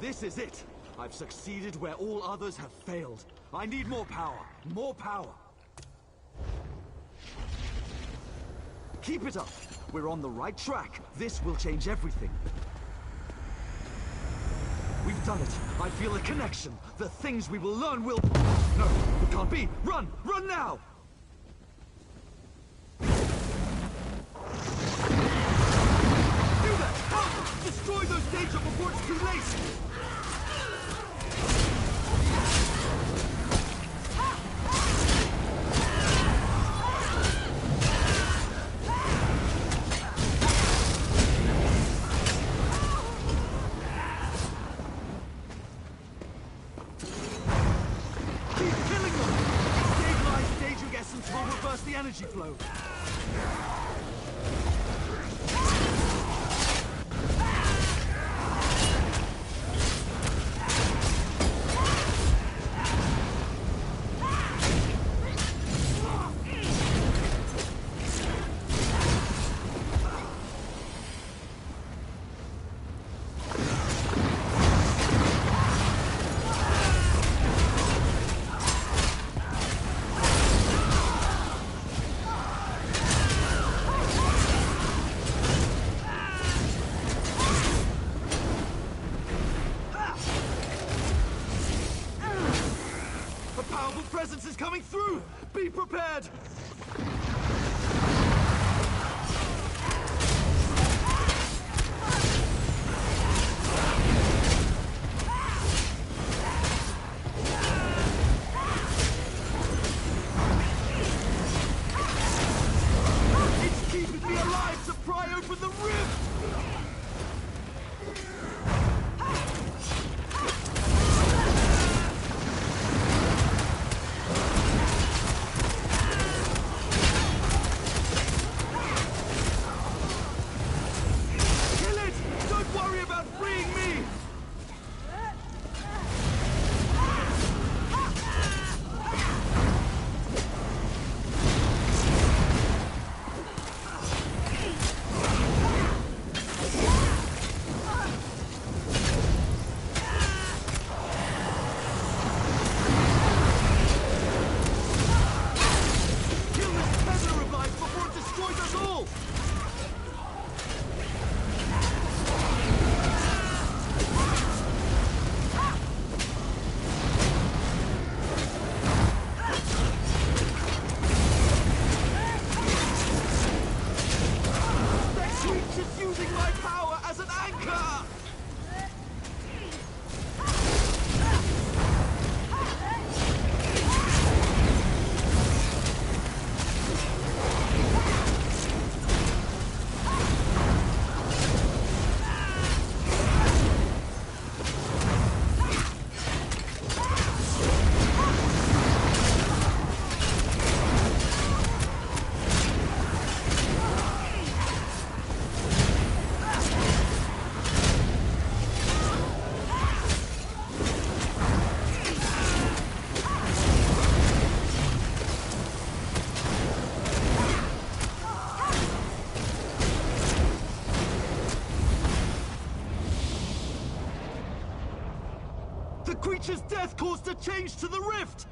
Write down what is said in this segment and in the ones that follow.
This is it! I've succeeded where all others have failed. I need more power. More power. Keep it up. We're on the right track. This will change everything. We've done it. I feel a connection. The things we will learn will... No, it can't be. Run! Run now! Do that! Help! Destroy those danger before it's too late! The energy flow. Presence is coming through! Be prepared! It's keeping me alive to pry open the rift! The creature's death caused a change to the rift!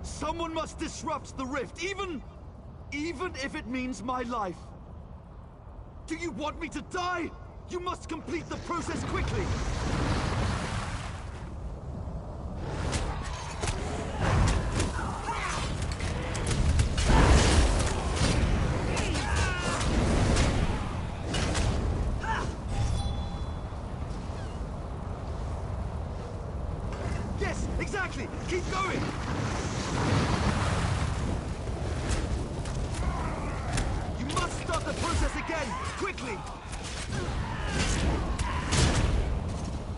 Someone must disrupt the rift, even if it means my life. Do you want me to die? You must complete the process quickly! Yes, exactly! Keep going! You must start the process again! Quickly!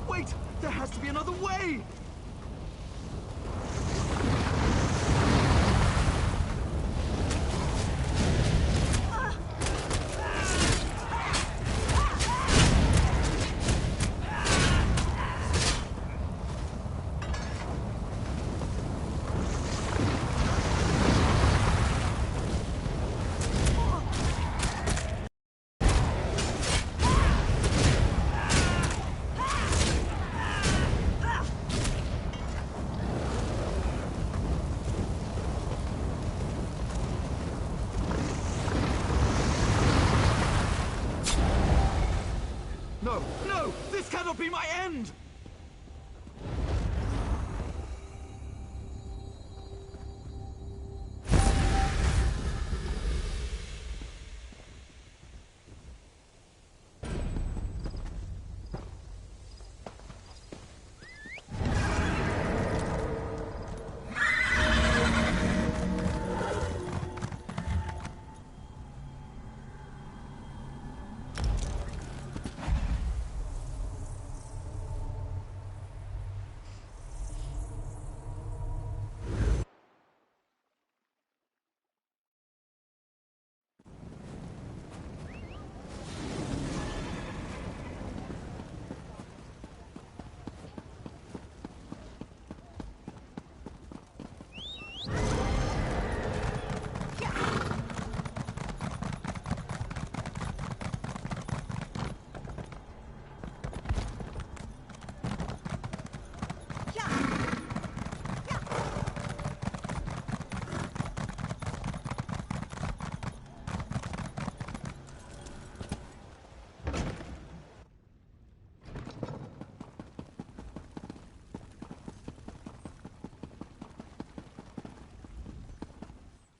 Wait! There has to be another way! No! No! This cannot be my end!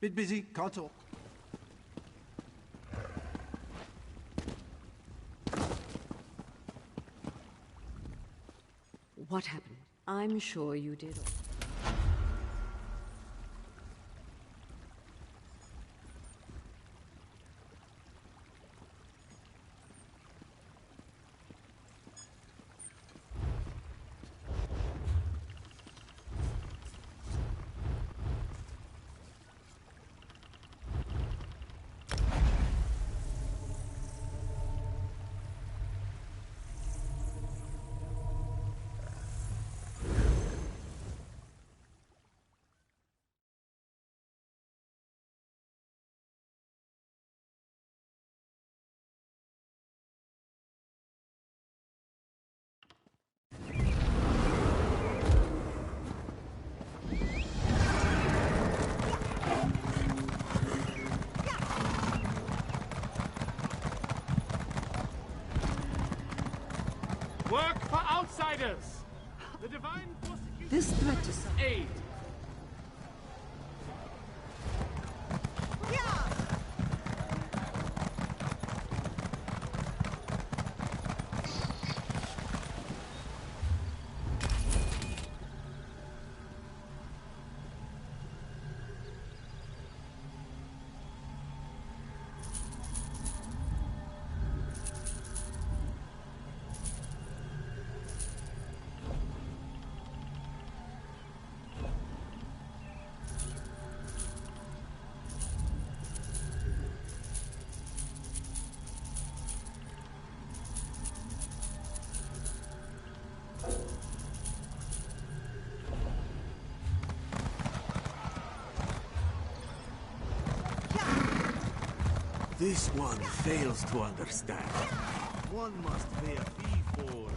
Bit busy, can't talk. What happened? I'm sure you did. Work for outsiders! The divine prosecution This threat is aid! This one fails to understand. One must pay a fee for...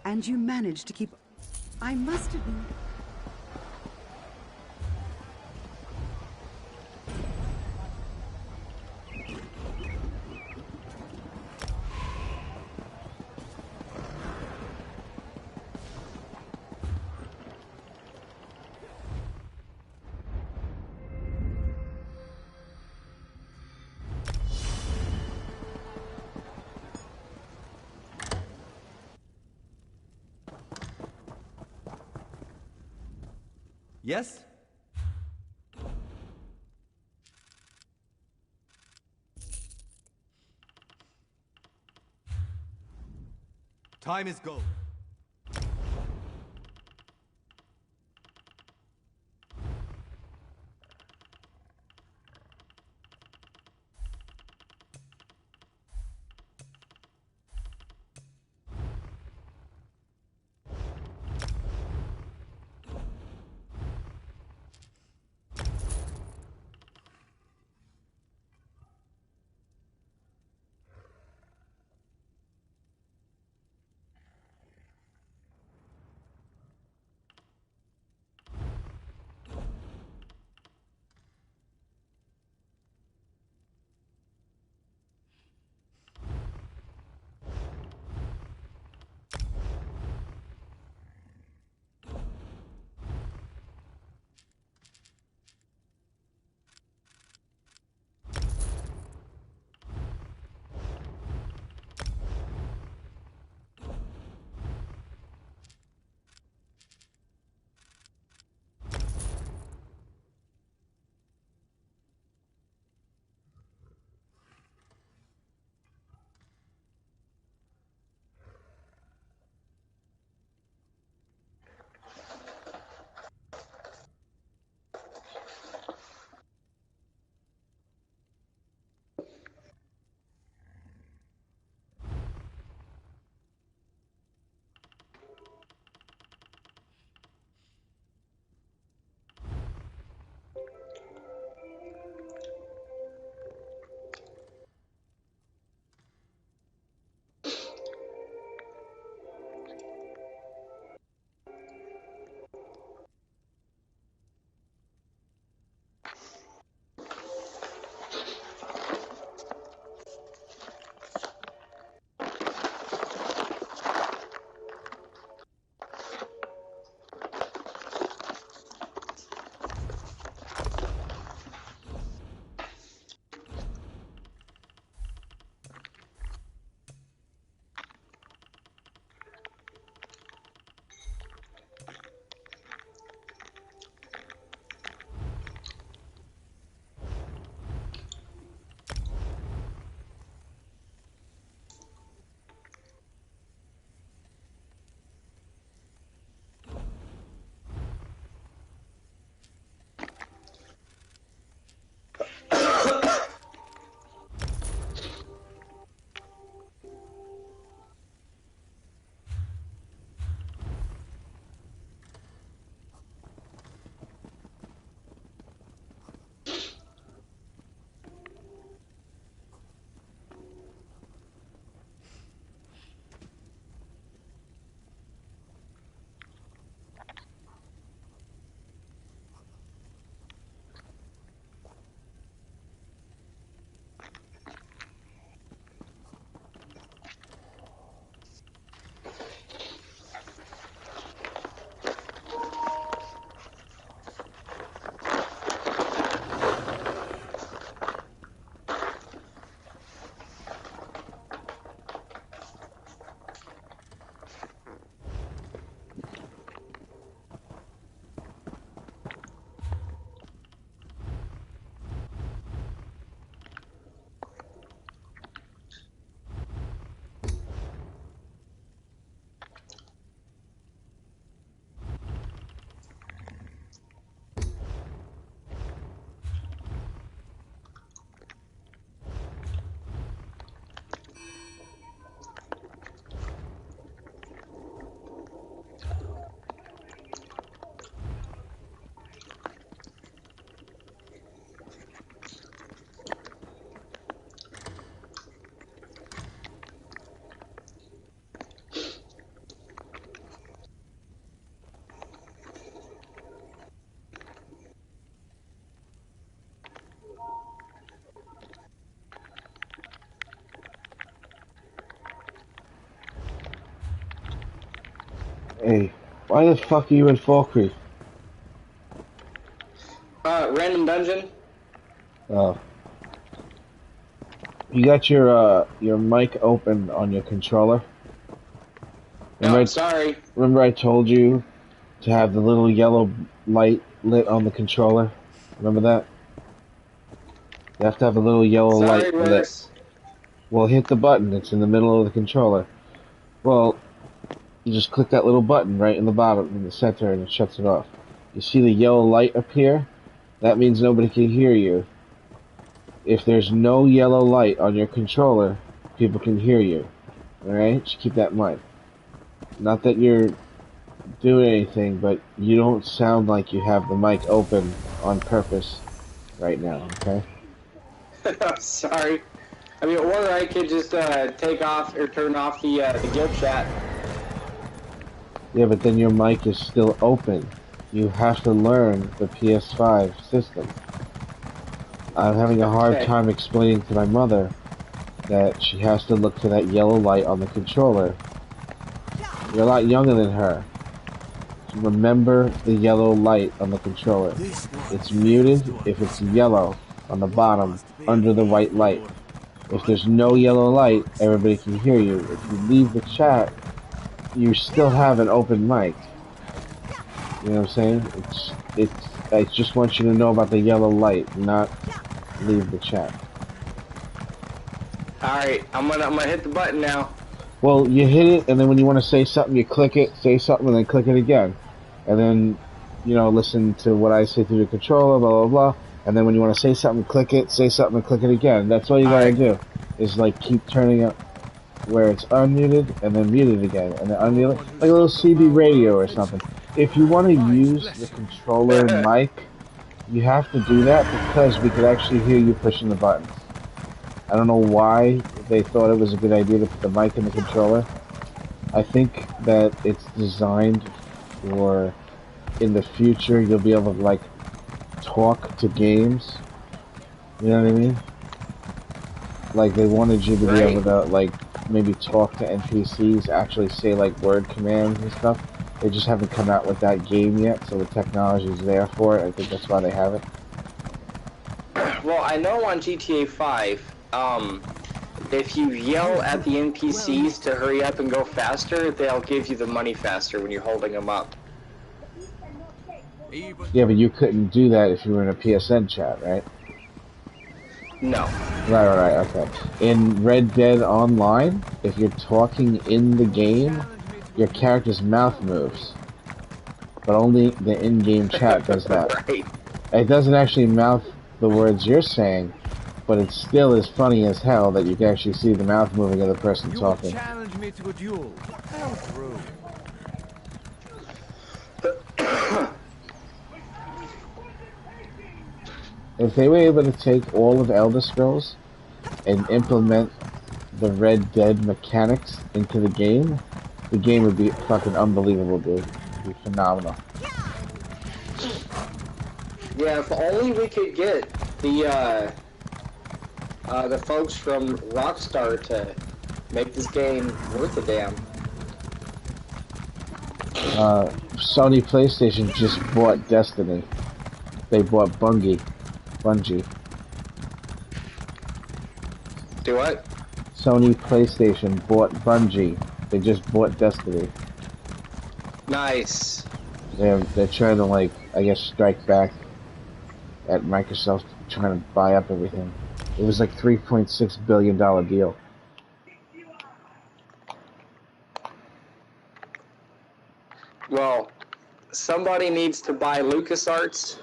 And you managed to keep... I must admit... Yes? Time is gold. Hey, why the fuck are you in Fall Creek? Random dungeon. Oh. You got your mic open on your controller? No, sorry. Remember I told you to have the little yellow light lit on the controller? Remember that? You have to have a little yellow light lit. Well, hit the button. It's in the middle of the controller. Well, you just click that little button right in the bottom, in the center, and it shuts it off. You see the yellow light appear? That means nobody can hear you. If there's no yellow light on your controller, people can hear you. Alright? Just keep that in mind. Not that you're doing anything, but you don't sound like you have the mic open on purpose right now, okay? Sorry. I mean, or I could just take off or turn off the guild chat. Yeah, but then your mic is still open. You have to learn the PS5 system. I'm having a hard time explaining to my mother that she has to look for that yellow light on the controller. You're a lot younger than her. Remember the yellow light on the controller. It's muted if it's yellow on the bottom under the white light. If there's no yellow light, everybody can hear you. If you leave the chat, you still have an open mic. You know what I'm saying? I just want you to know about the yellow light, not leave the chat. Alright, I'm gonna hit the button now. Well, you hit it, and then when you want to say something, you click it, say something, and then click it again. And then, you know, listen to what I say through the controller, blah, blah, blah. And then when you want to say something, click it, say something, and click it again. That's all you gotta do. Is, like, keep turning up where it's unmuted, and then muted again, and then unmuted. Like a little CB radio or something. If you want to use the controller mic, you have to do that because we could actually hear you pushing the buttons. I don't know why they thought it was a good idea to put the mic in the controller. I think that it's designed for in the future you'll be able to like talk to games. You know what I mean? Like they wanted you to be able to like maybe talk to NPCs, actually say like word commands and stuff. They just haven't come out with that game yet, so the technology is there for it. I think that's why they have it. Well, I know on GTA 5, if you yell at the NPCs to hurry up and go faster, they'll give you the money faster when you're holding them up. Yeah, but you couldn't do that if you were in a PSN chat, right? No. Right, okay. In Red Dead Online, if you're talking in the game, your character's mouth moves. But only the in-game chat does that. Right. It doesn't actually mouth the words you're saying, but it still is funny as hell that you can actually see the mouth moving of the person talking. Challenge me to a duel. How true. If they were able to take all of Elder Scrolls and implement the Red Dead mechanics into the game would be fucking unbelievable, dude. It would be phenomenal. Yeah, if only we could get the folks from Rockstar to make this game worth a damn. Sony PlayStation just bought Destiny. They bought Bungie. Do what? Sony PlayStation bought Bungie. They just bought Destiny. Nice. They're trying to like, I guess, strike back at Microsoft trying to buy up everything. It was like $3.6 billion deal. Well, somebody needs to buy LucasArts,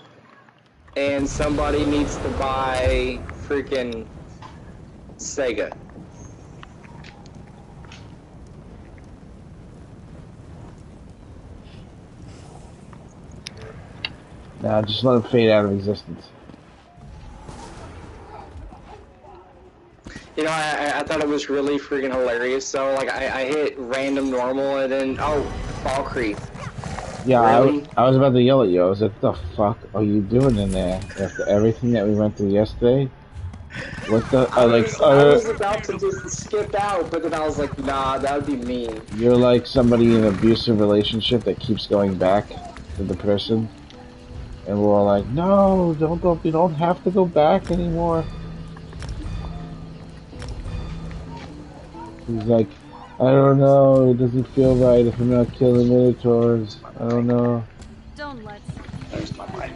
and somebody needs to buy freaking Sega. Nah, just let them fade out of existence. You know, I thought it was really freaking hilarious. So, like, I hit random normal, and then, oh, Fall Creek. Yeah, Really? I was about to yell at you. I was like, what the fuck are you doing in there? After everything that we went through yesterday, What the? I was about to just skip out, but then I was like, nah, that would be mean. You're like somebody in an abusive relationship that keeps going back to the person, and we're all like, no, don't go. You don't have to go back anymore. He's like, I don't know. It doesn't feel right if I'm not killing minotaurs. I don't know. Don't let's. There's my mic.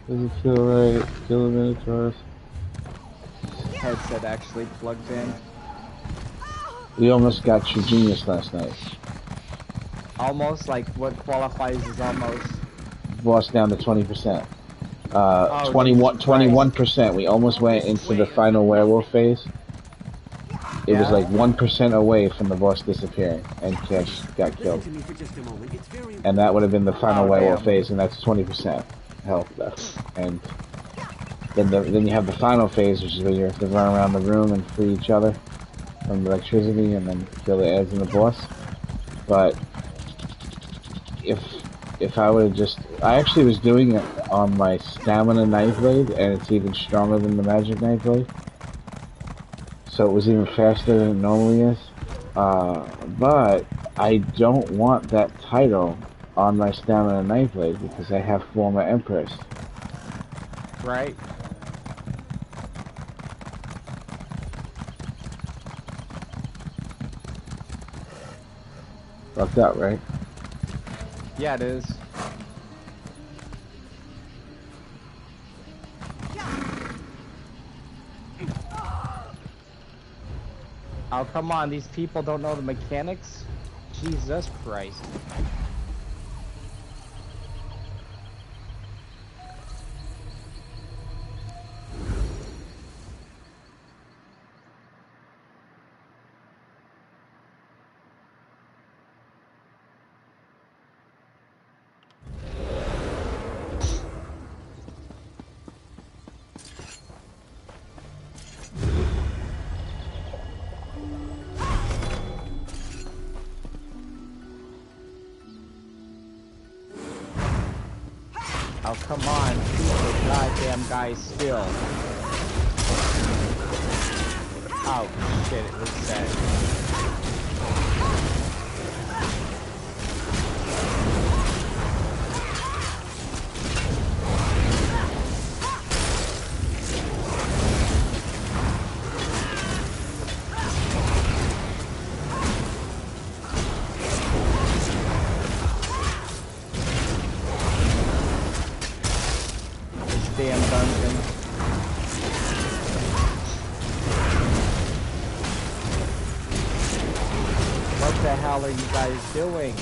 Doesn't feel right killing minotaurs. Headset actually plugged in. We almost got your genius last night. Almost, like, what qualifies as almost? Boss down to 20%. Oh, 21%. We almost went into the final werewolf phase. It was like 1% away from the boss disappearing, and Cash got killed. And that would have been the final werewolf phase, and that's 20% health left. And then you have the final phase, which is where you have to run around the room and free each other from the electricity, and then kill the ads and the boss. But if I would have just... I actually was doing it on my stamina knife blade, and it's even stronger than the magic knife blade. So it was even faster than it normally is. But I don't want that title on my stamina knife blade because I have former Empress. Right. Fucked up, right? Yeah, it is. Oh, come on, these people don't know the mechanics? Jesus Christ. Oh, come on, keep the goddamn guy still. Oh, shit, it reset. Damn dungeon. What the hell are you guys doing?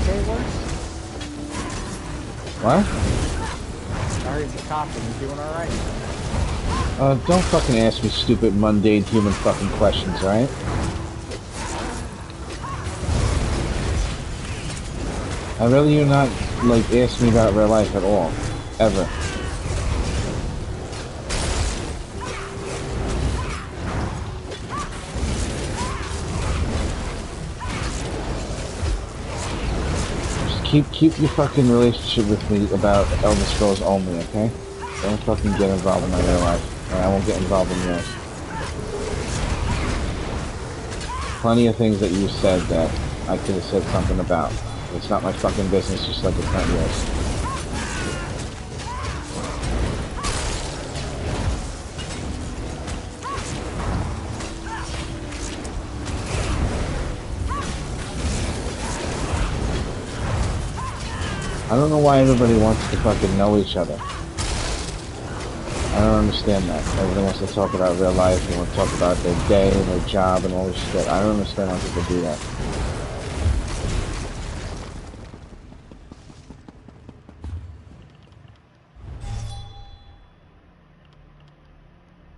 okay worse? What? I heard you coughing. You doing alright? Don't fucking ask me stupid, mundane human fucking questions, alright? I'd rather you not, like, ask me about real life at all. Ever. Keep your fucking relationship with me about Elder Scrolls only, okay? Don't fucking get involved in my real life, and I won't get involved in yours. Plenty of things that you said that I could have said something about. It's not my fucking business, just like it's not yours. I don't know why everybody wants to fucking know each other. I don't understand that. Everybody wants to talk about real life, they want to talk about their day and their job and all this shit. I don't understand why people do that.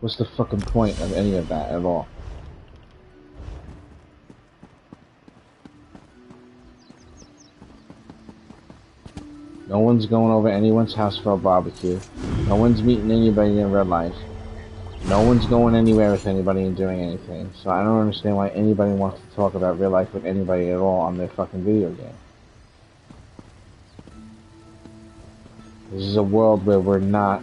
What's the fucking point of any of that at all? No one's going over anyone's house for a barbecue. No one's meeting anybody in real life. No one's going anywhere with anybody and doing anything. So I don't understand why anybody wants to talk about real life with anybody at all on their fucking video game. This is a world where we're not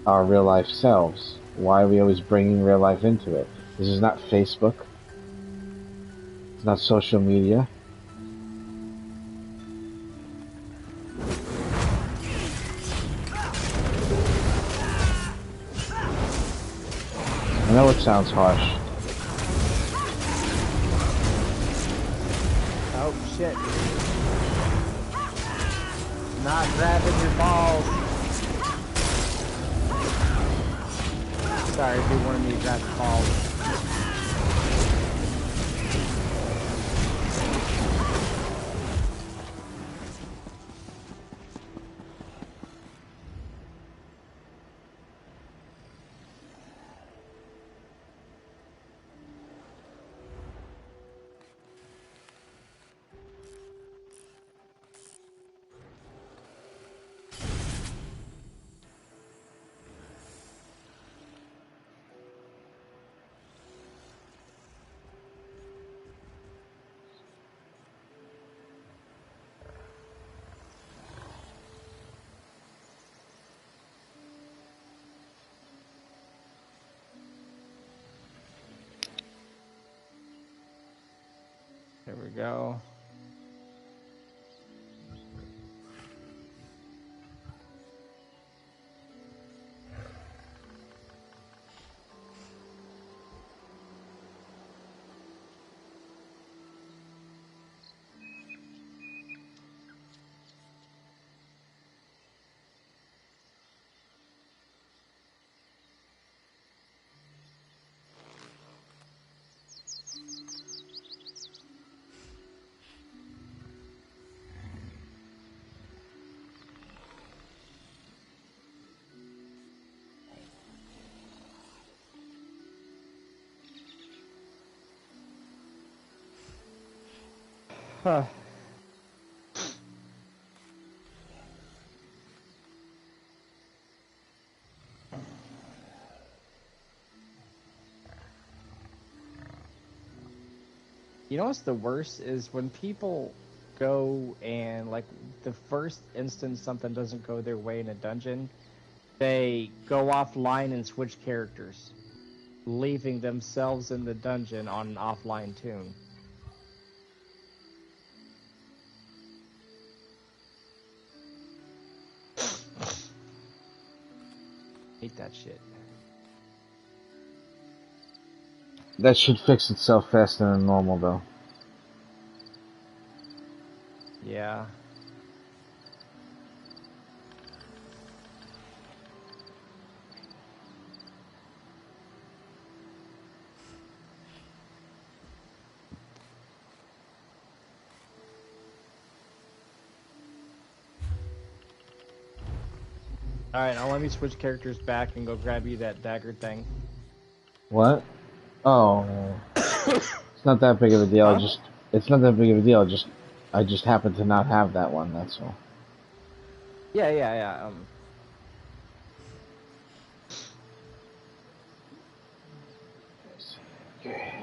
our real life selves. Why are we always bringing real life into it? This is not Facebook. It's not social media. I know it sounds harsh. Oh shit. Not grabbing your balls. Sorry, dude wanted me to grab the balls. There we go. Huh. You know what's the worst is when people go and, like, the first instance something doesn't go their way in a dungeon, they go offline and switch characters, leaving themselves in the dungeon on an offline tune. Hate that shit. That should fix itself faster than normal, though. Yeah. Alright, now let me switch characters back and go grab you that dagger thing. What? Oh, it's not that big of a deal. Huh? It's not that big of a deal. I just happen to not have that one. That's all. Yeah. Okay.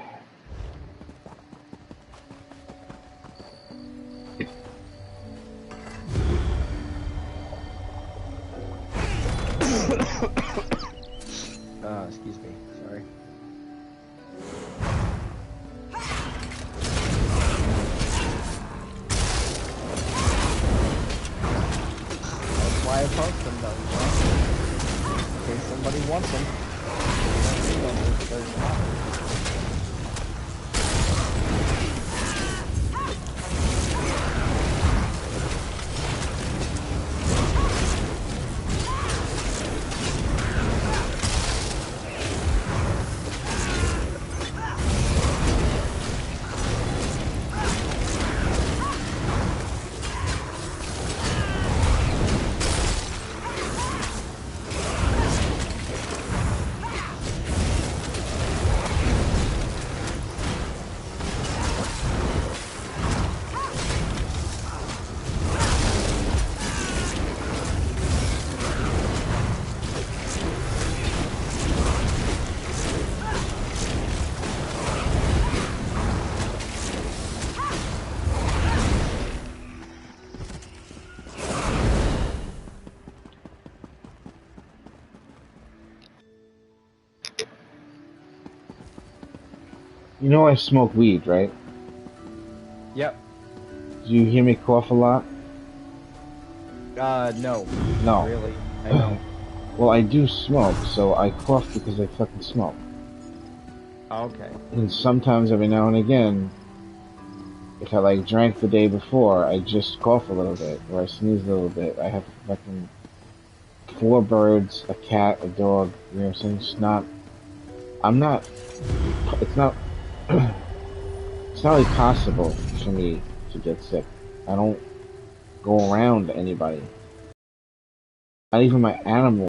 Excuse me. Sorry. That's why I post them, though, you know? In case somebody wants them. There's not. You know I smoke weed, right? Yep. Do you hear me cough a lot? No. No. Really. I don't. Well, I do smoke, so I cough because I fucking smoke. Okay. And sometimes, every now and again, if I like drank the day before, I just cough a little bit, or I sneeze a little bit. I have fucking 4 birds, a cat, a dog, you know what I'm saying? It's not it's not really possible for me to get sick. I don't go around anybody. Not even my animal.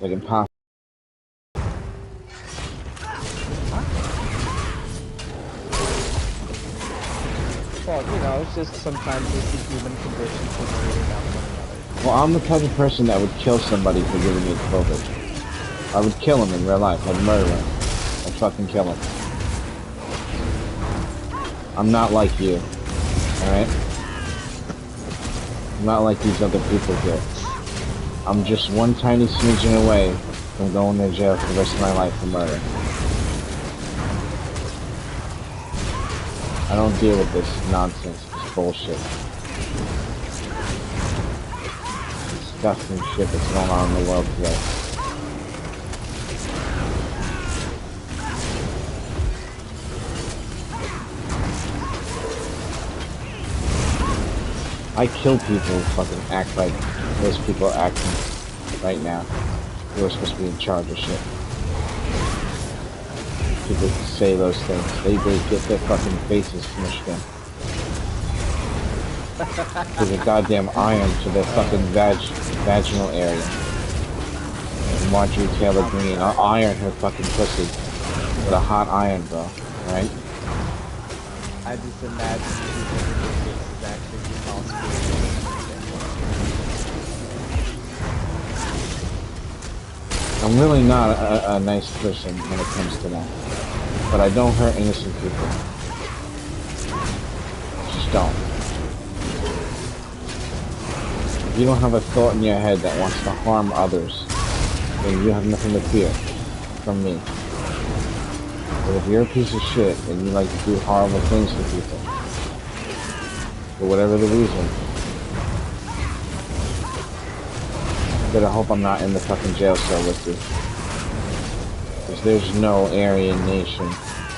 Like impossible. Well, you know, it's just sometimes it's the human condition to worry about one another. Well, I'm the type of person that would kill somebody for giving me COVID. I would kill him in real life. I'd murder him. I'd fucking kill him. I'm not like you. Alright? I'm not like these other people here. I'm just one tiny smidgen away from going to jail for the rest of my life for murder. I don't deal with this nonsense, this bullshit. Disgusting shit that's going on in the world today. I kill people who fucking act like those people are acting right now. Who are supposed to be in charge of shit. People say those things. They get their fucking faces smushed in. There's a goddamn iron to their fucking vaginal area. And Marjorie Taylor Greene, I'll iron her fucking pussy with a hot iron, bro. Right? I just imagine it's actually possible. I'm really not a nice person when it comes to that. But I don't hurt innocent people. Just don't. If you don't have a thought in your head that wants to harm others, then you have nothing to fear from me. But if you're a piece of shit and you like to do horrible things to people, for whatever the reason, I better hope I'm not in the fucking jail cell with you. Because there's no Aryan nation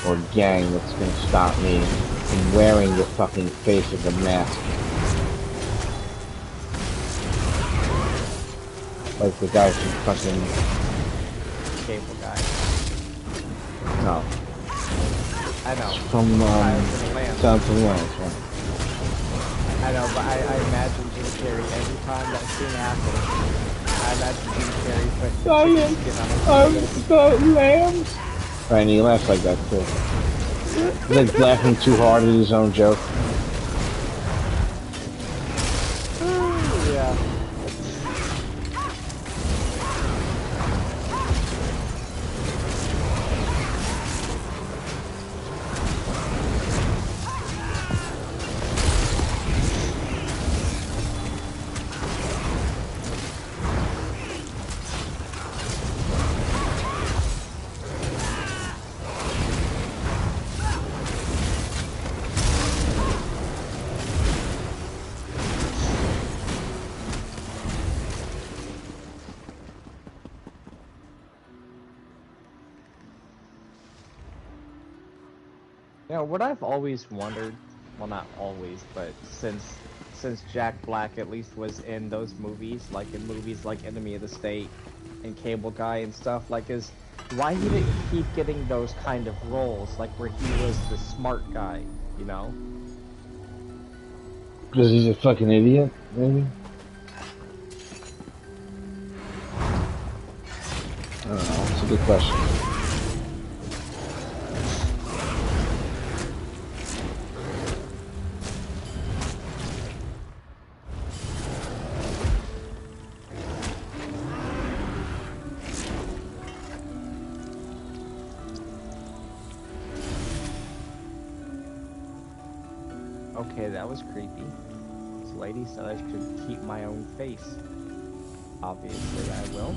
or gang that's gonna stop me from wearing the fucking face of the mask. Like the guy from fucking... Cable guy. No. I know. From, Sounds of the Wales, right? I know, but I imagine Jim Carrey every time that scene happens. I imagine Jim Carrey putting Science skin on his of the lambs. Right, and he laughs like that too. He's like laughing too hard at his own joke. Yeah. You know, what I've always wondered, well not always, but since Jack Black at least was in those movies, like in movies like Enemy of the State and Cable Guy and stuff, like is why he didn't keep getting those kind of roles, like where he was the smart guy, you know? Because he's a fucking idiot, maybe? I don't know, it's a good question. Okay, that was creepy. This lady said I should keep my own face. Obviously I will.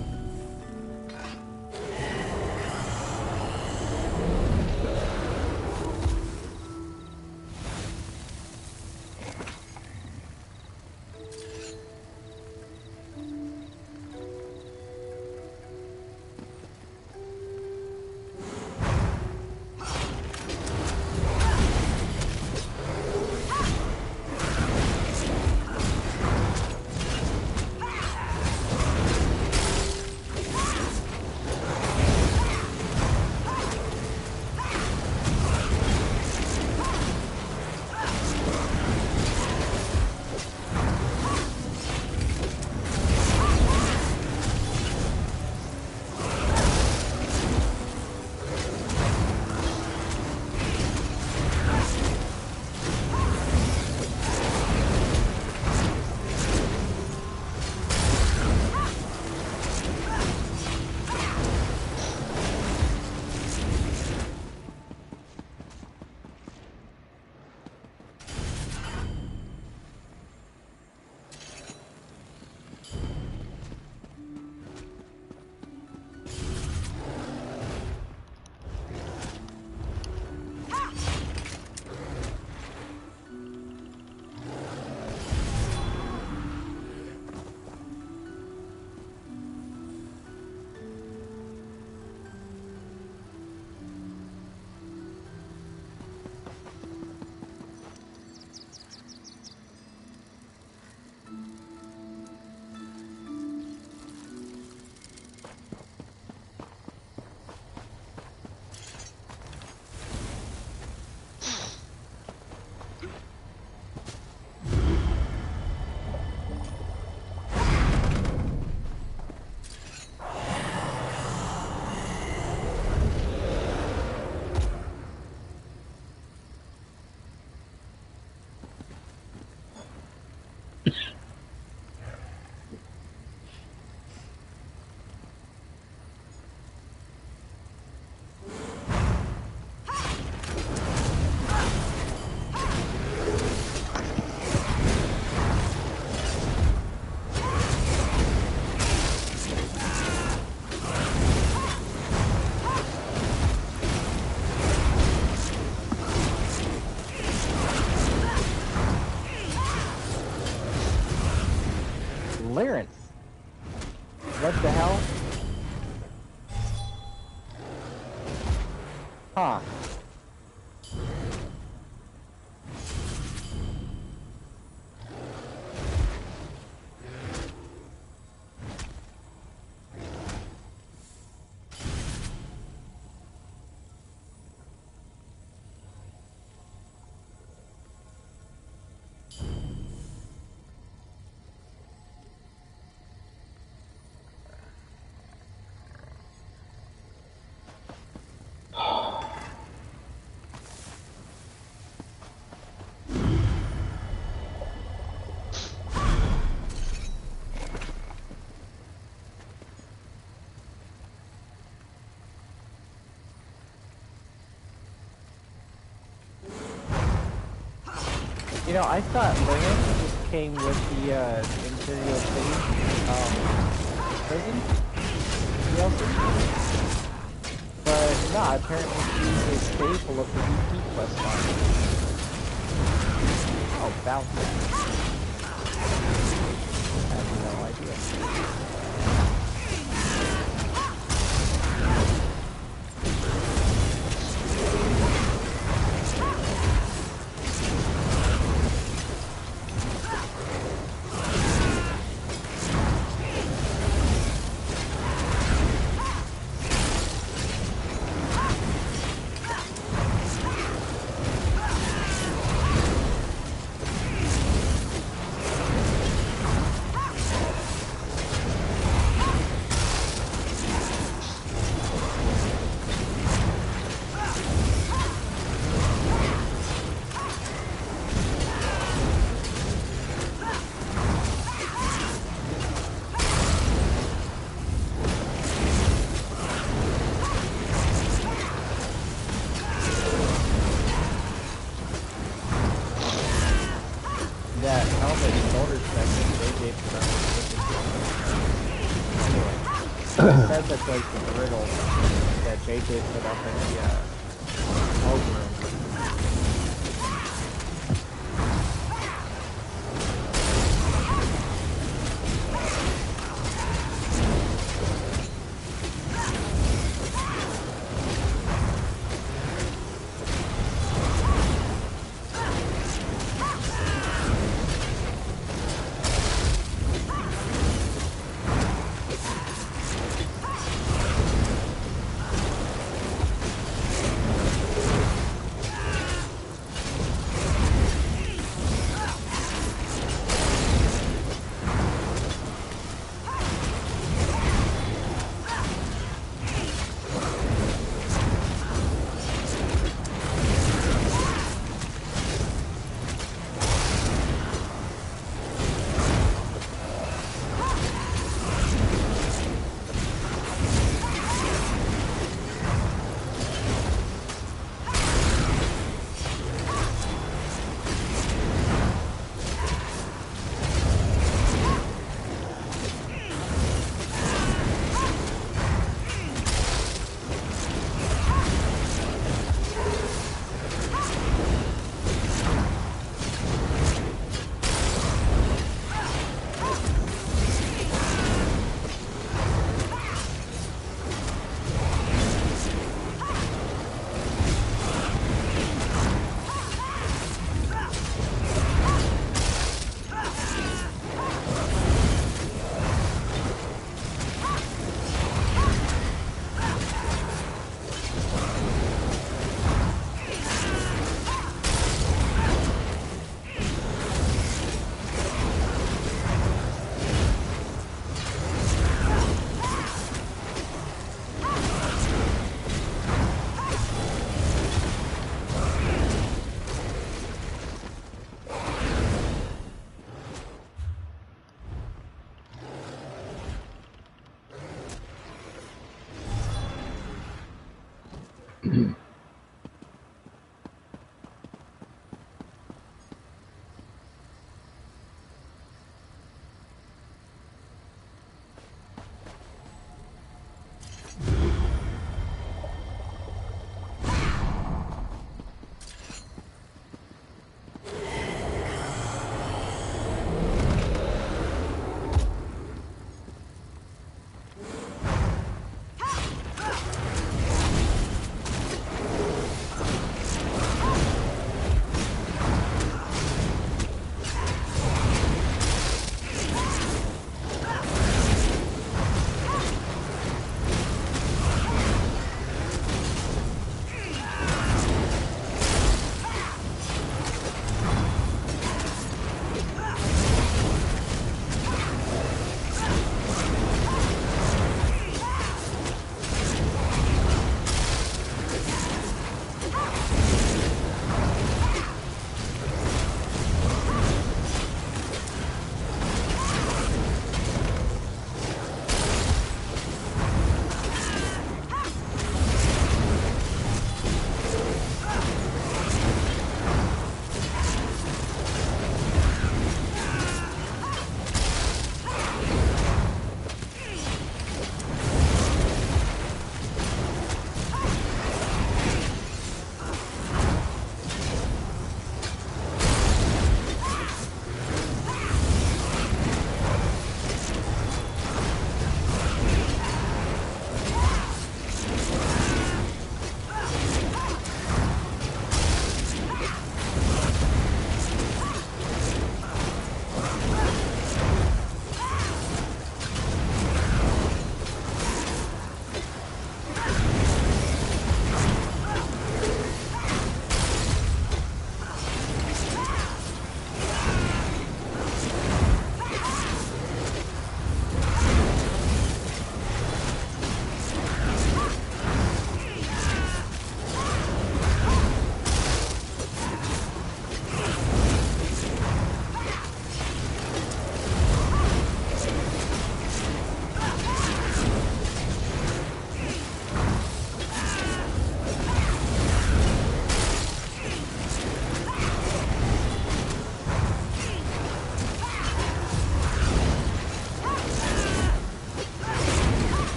Clearance. What the hell? Huh. You know, I thought land just came with the Imperial City prison DLC. But no, apparently she's a staple of the VP quest line. Oh, Balfour. I have no idea. That helmet shoulder section JJ put on. Anyway, it said that like the griddle that JJ put up in the over.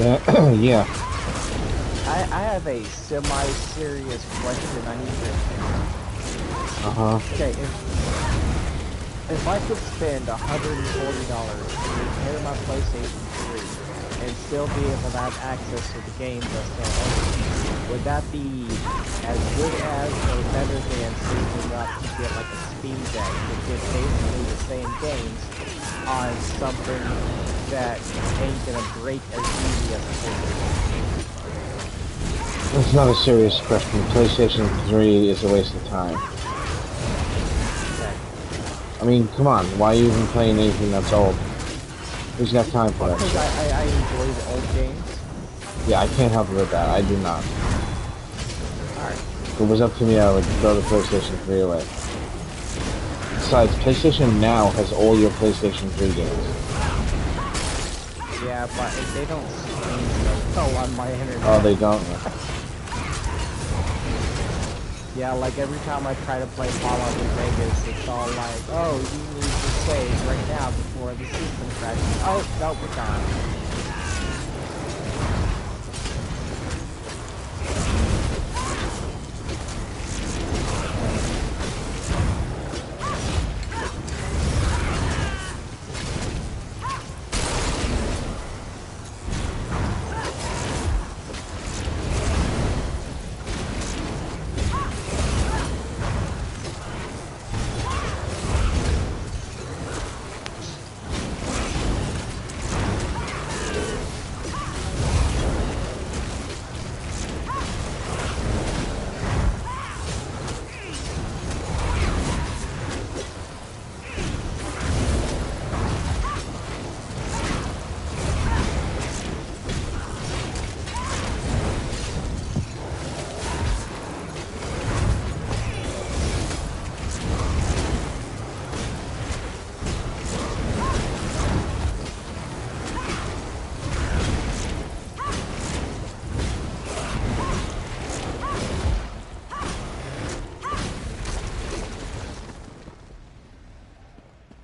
Yeah. I have a semi-serious question I need your opinion. Okay, if I could spend $140 to repair my PlayStation 3 and still be able to have access to the games I still own, would that be as good as or better than saving up to get like a Steam Deck to get basically the same games on something that ain't gonna break as easy as a PlayStation? That's not a serious question. PlayStation 3 is a waste of time. I mean, come on, why are you even playing anything that's old? Who's got time for that Because shit? I enjoy the old games. Yeah, I can't help you with that. I do not. Alright. If it was up to me, I would throw the PlayStation 3 away. Besides, PlayStation Now has all your PlayStation 3 games. Yeah, but if they don't stream so on my internet. Oh, they don't? Yeah, like every time I try to play Fallout New Vegas, it's all like, oh, you need to save right now before the system crashes. Oh, no, we're gone.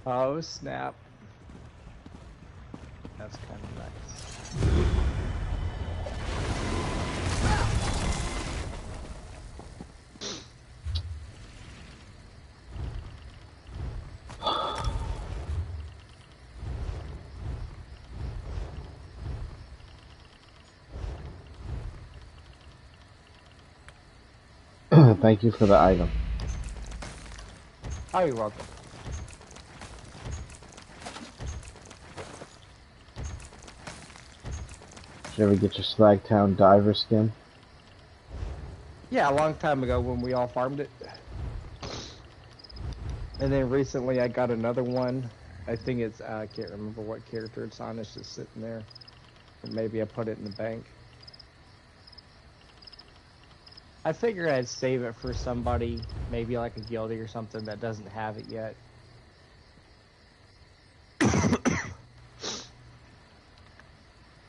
Oh snap. That's kind of nice. Thank you for the item. Oh, you're welcome. Did you ever get your Slagtown diver skin? Yeah, a long time ago when we all farmed it. And then recently I got another one. I think it's, I can't remember what character it's on. It's just sitting there. Or maybe I put it in the bank. I figure I'd save it for somebody, maybe like a guildie or something that doesn't have it yet.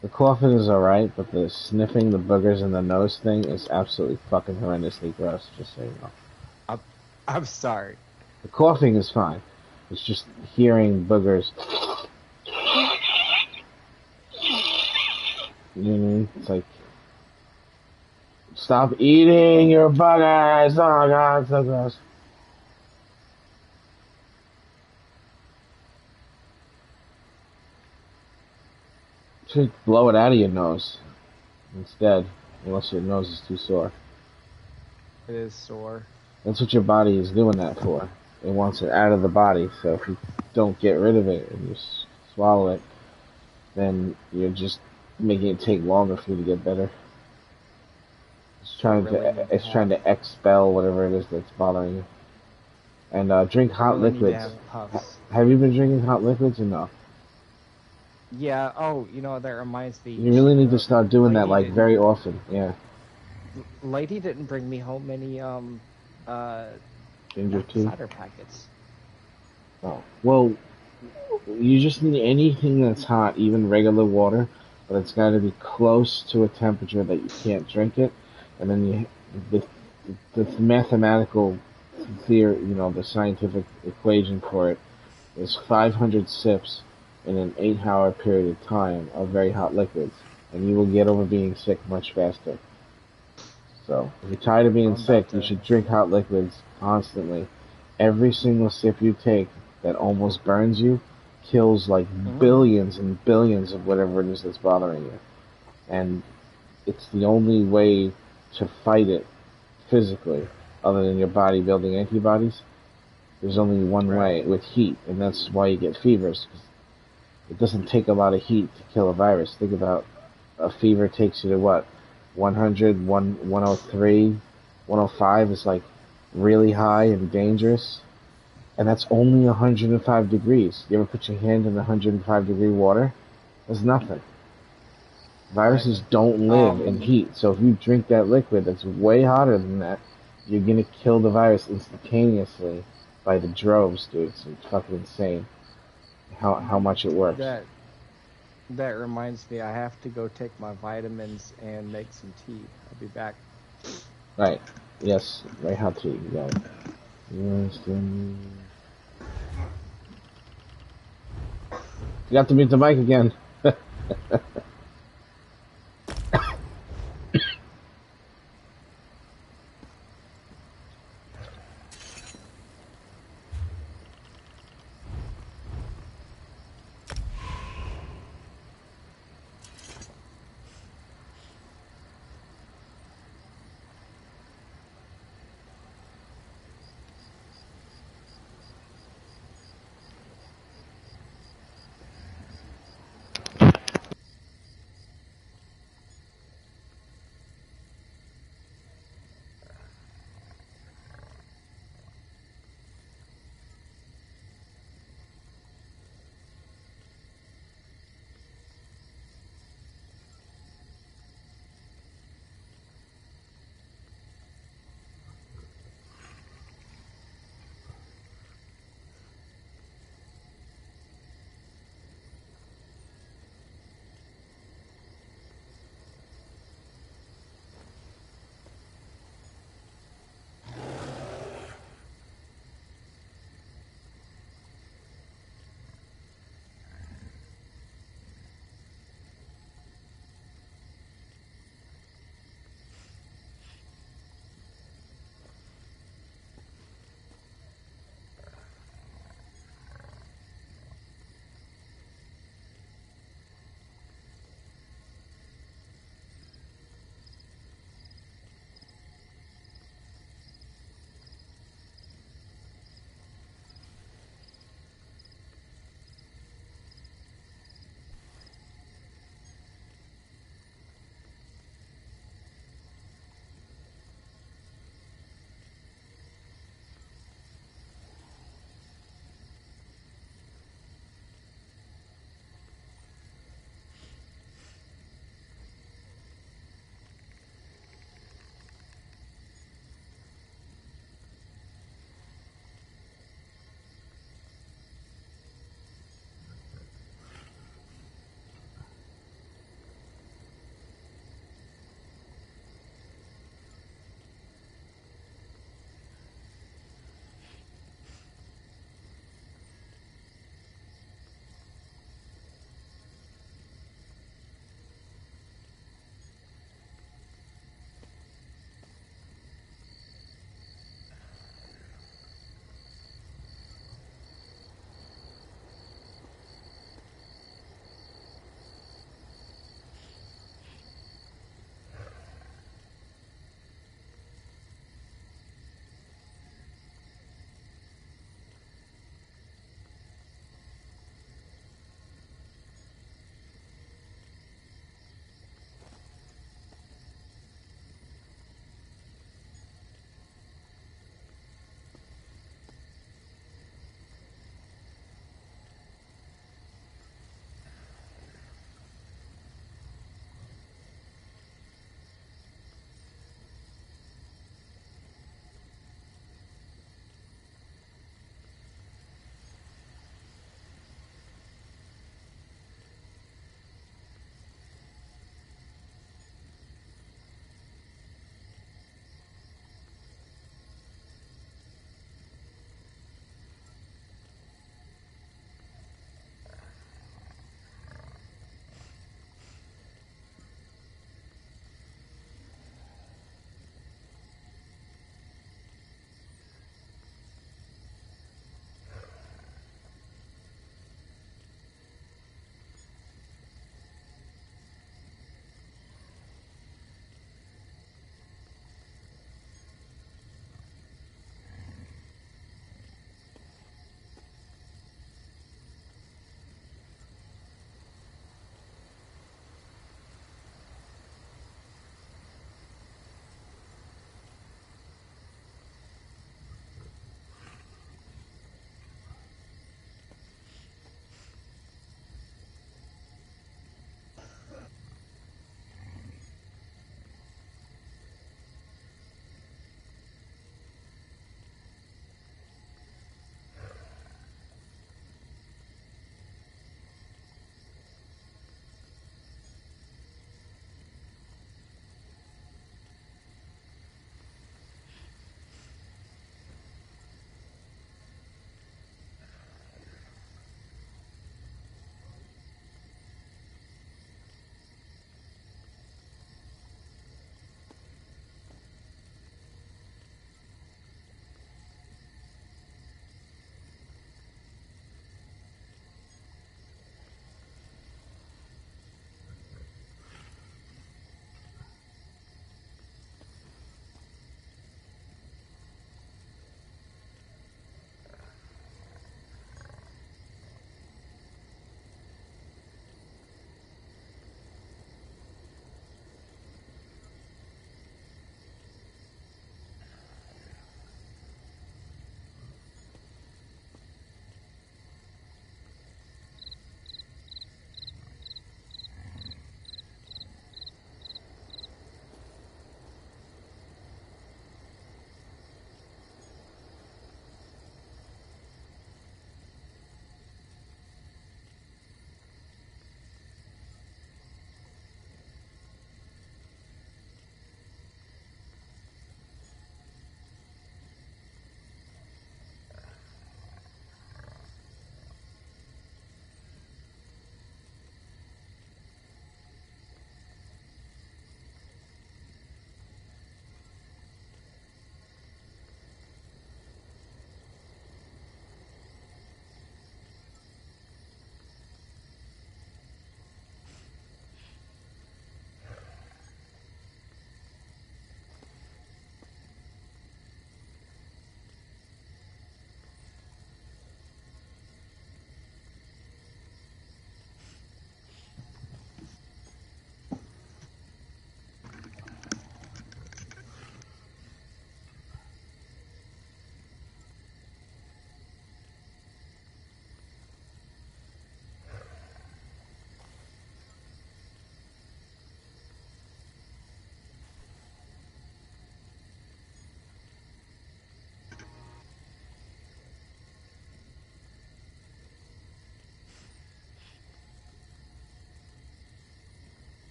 The coughing is alright, but the sniffing the boogers in the nose thing is absolutely fucking horrendously gross, just so you know. I'm sorry. The coughing is fine. It's just hearing boogers. You know what I mean? It's like, stop eating your boogers! Oh god, it's so gross. Should blow it out of your nose instead, unless your nose is too sore. It is sore. That's what your body is doing that for. It wants it out of the body, so if you don't get rid of it and you swallow it, then you're just making it take longer for you to get better. It's trying to expel whatever it is that's bothering you. And drink hot liquids. Have you been drinking hot liquids or no? Yeah, oh, you know, that reminds me. You really need to start doing that, like, very often, yeah. Lady didn't bring me home any, Ginger tea? cider packets. Oh. Well, you just need anything that's hot, even regular water, but it's got to be close to a temperature that you can't drink it, and then the mathematical theory, you know, the scientific equation for it is 500 sips in an 8-hour period of time of very hot liquids. and you will get over being sick much faster. So, if you're tired of being sick, you should drink hot liquids constantly. Every single sip you take that almost burns you kills like billions and billions of whatever it is that's bothering you. And it's the only way to fight it physically, other than your body building antibodies. There's only one way, with heat, and that's why you get fevers. Cause it doesn't take a lot of heat to kill a virus. Think about a fever takes you to what? 100, 103, 105 is like really high and dangerous. And that's only 105 degrees. You ever put your hand in 105 degree water? There's nothing. Viruses don't live in heat. So if you drink that liquid that's way hotter than that, you're gonna kill the virus instantaneously by the droves, dude. It's fucking insane how much it works. That reminds me, I have to go take my vitamins and make some tea. I'll be back. Right. Yes. Very hot tea. You got it. Yes, you have to mute the mic again.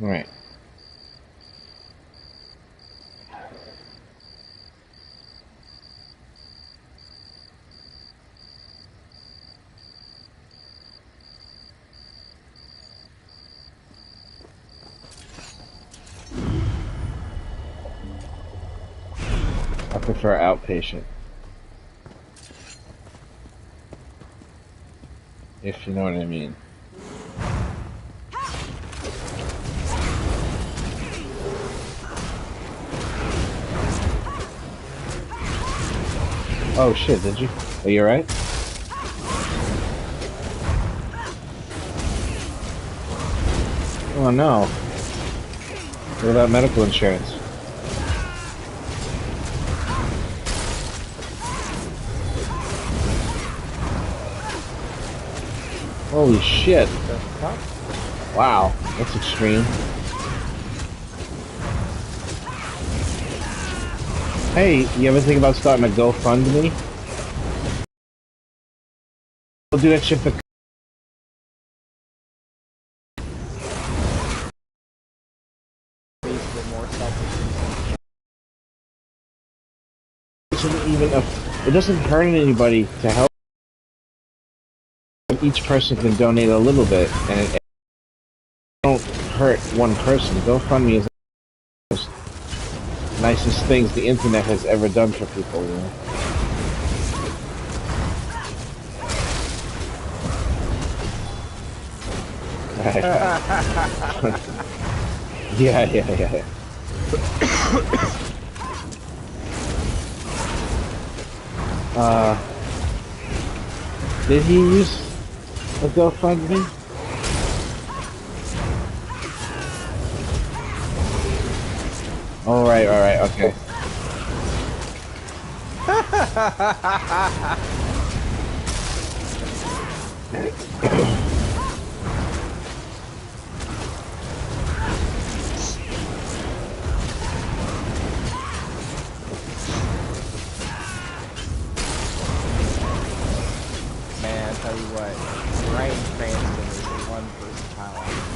Right. I prefer outpatient. If you know what I mean. Oh shit, did you? Are you alright? Oh no. What about medical insurance? Holy shit. Wow, that's extreme. Hey, you ever think about starting a GoFundMe? We'll do that shit for... It doesn't hurt anybody to help. Each person can donate a little bit, and it don't hurt one person. GoFundMe is one of the nicest things the internet has ever done for people, you know? Yeah. Did he use a GoFundMe? Alright, okay. Man, I tell you what, Bryan Cranston is the one versatile actor.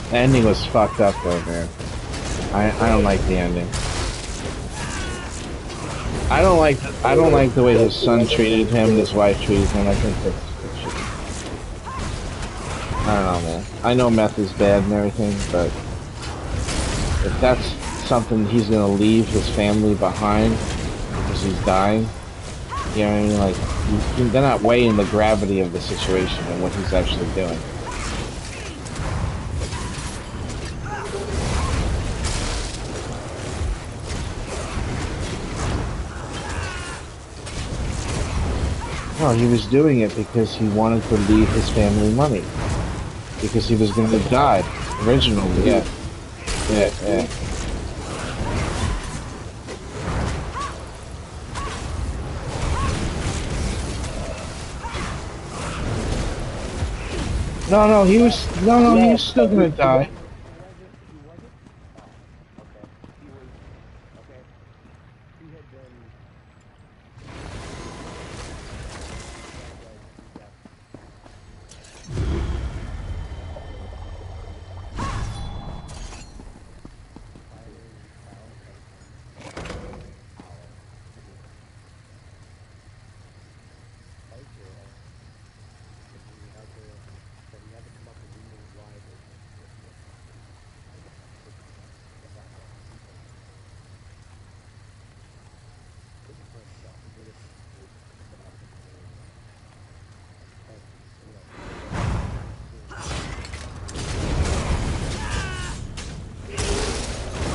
The ending was fucked up though, man. I don't like the ending. I don't like the way his son treated him and his wife treated him. I think that's shit. I don't know, man. I know meth is bad and everything, but if that's something he's gonna leave his family behind because he's dying, you know what I mean? Like, they're not weighing the gravity of the situation and what he's actually doing. No, he was doing it because he wanted to leave his family money. Because he was going to die. Originally, yeah. Yeah. No, he was still going to die.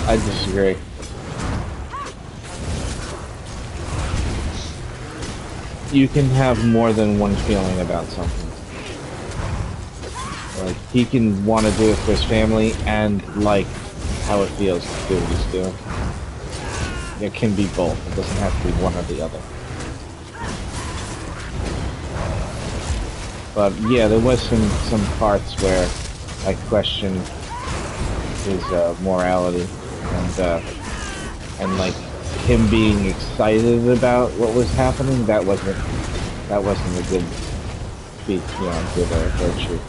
I disagree. You can have more than one feeling about something. Like, he can want to do it for his family and like how it feels to do what he's doing. It can be both. It doesn't have to be one or the other. But yeah, there was some parts where I questioned his morality and like him being excited about what was happening. That wasn't a good speech, you know, good virtue.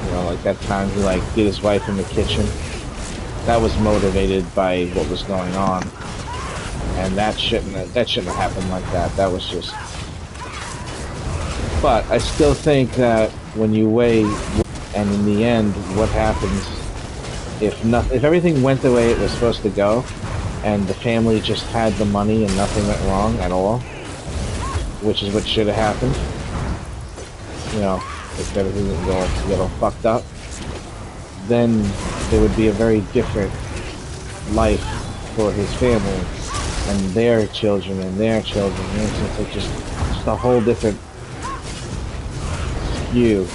You know, like that time he like did his wife in the kitchen. That was motivated by what was going on, and that shouldn't have happened like that. That was just. But I still think that when you weigh, and in the end, what happens if everything went the way it was supposed to go, and the family just had the money and nothing went wrong at all, which is what should have happened. You know, if everything didn't get all fucked up, then there would be a very different life for his family and their children and their children. You know, it's like just a whole different view.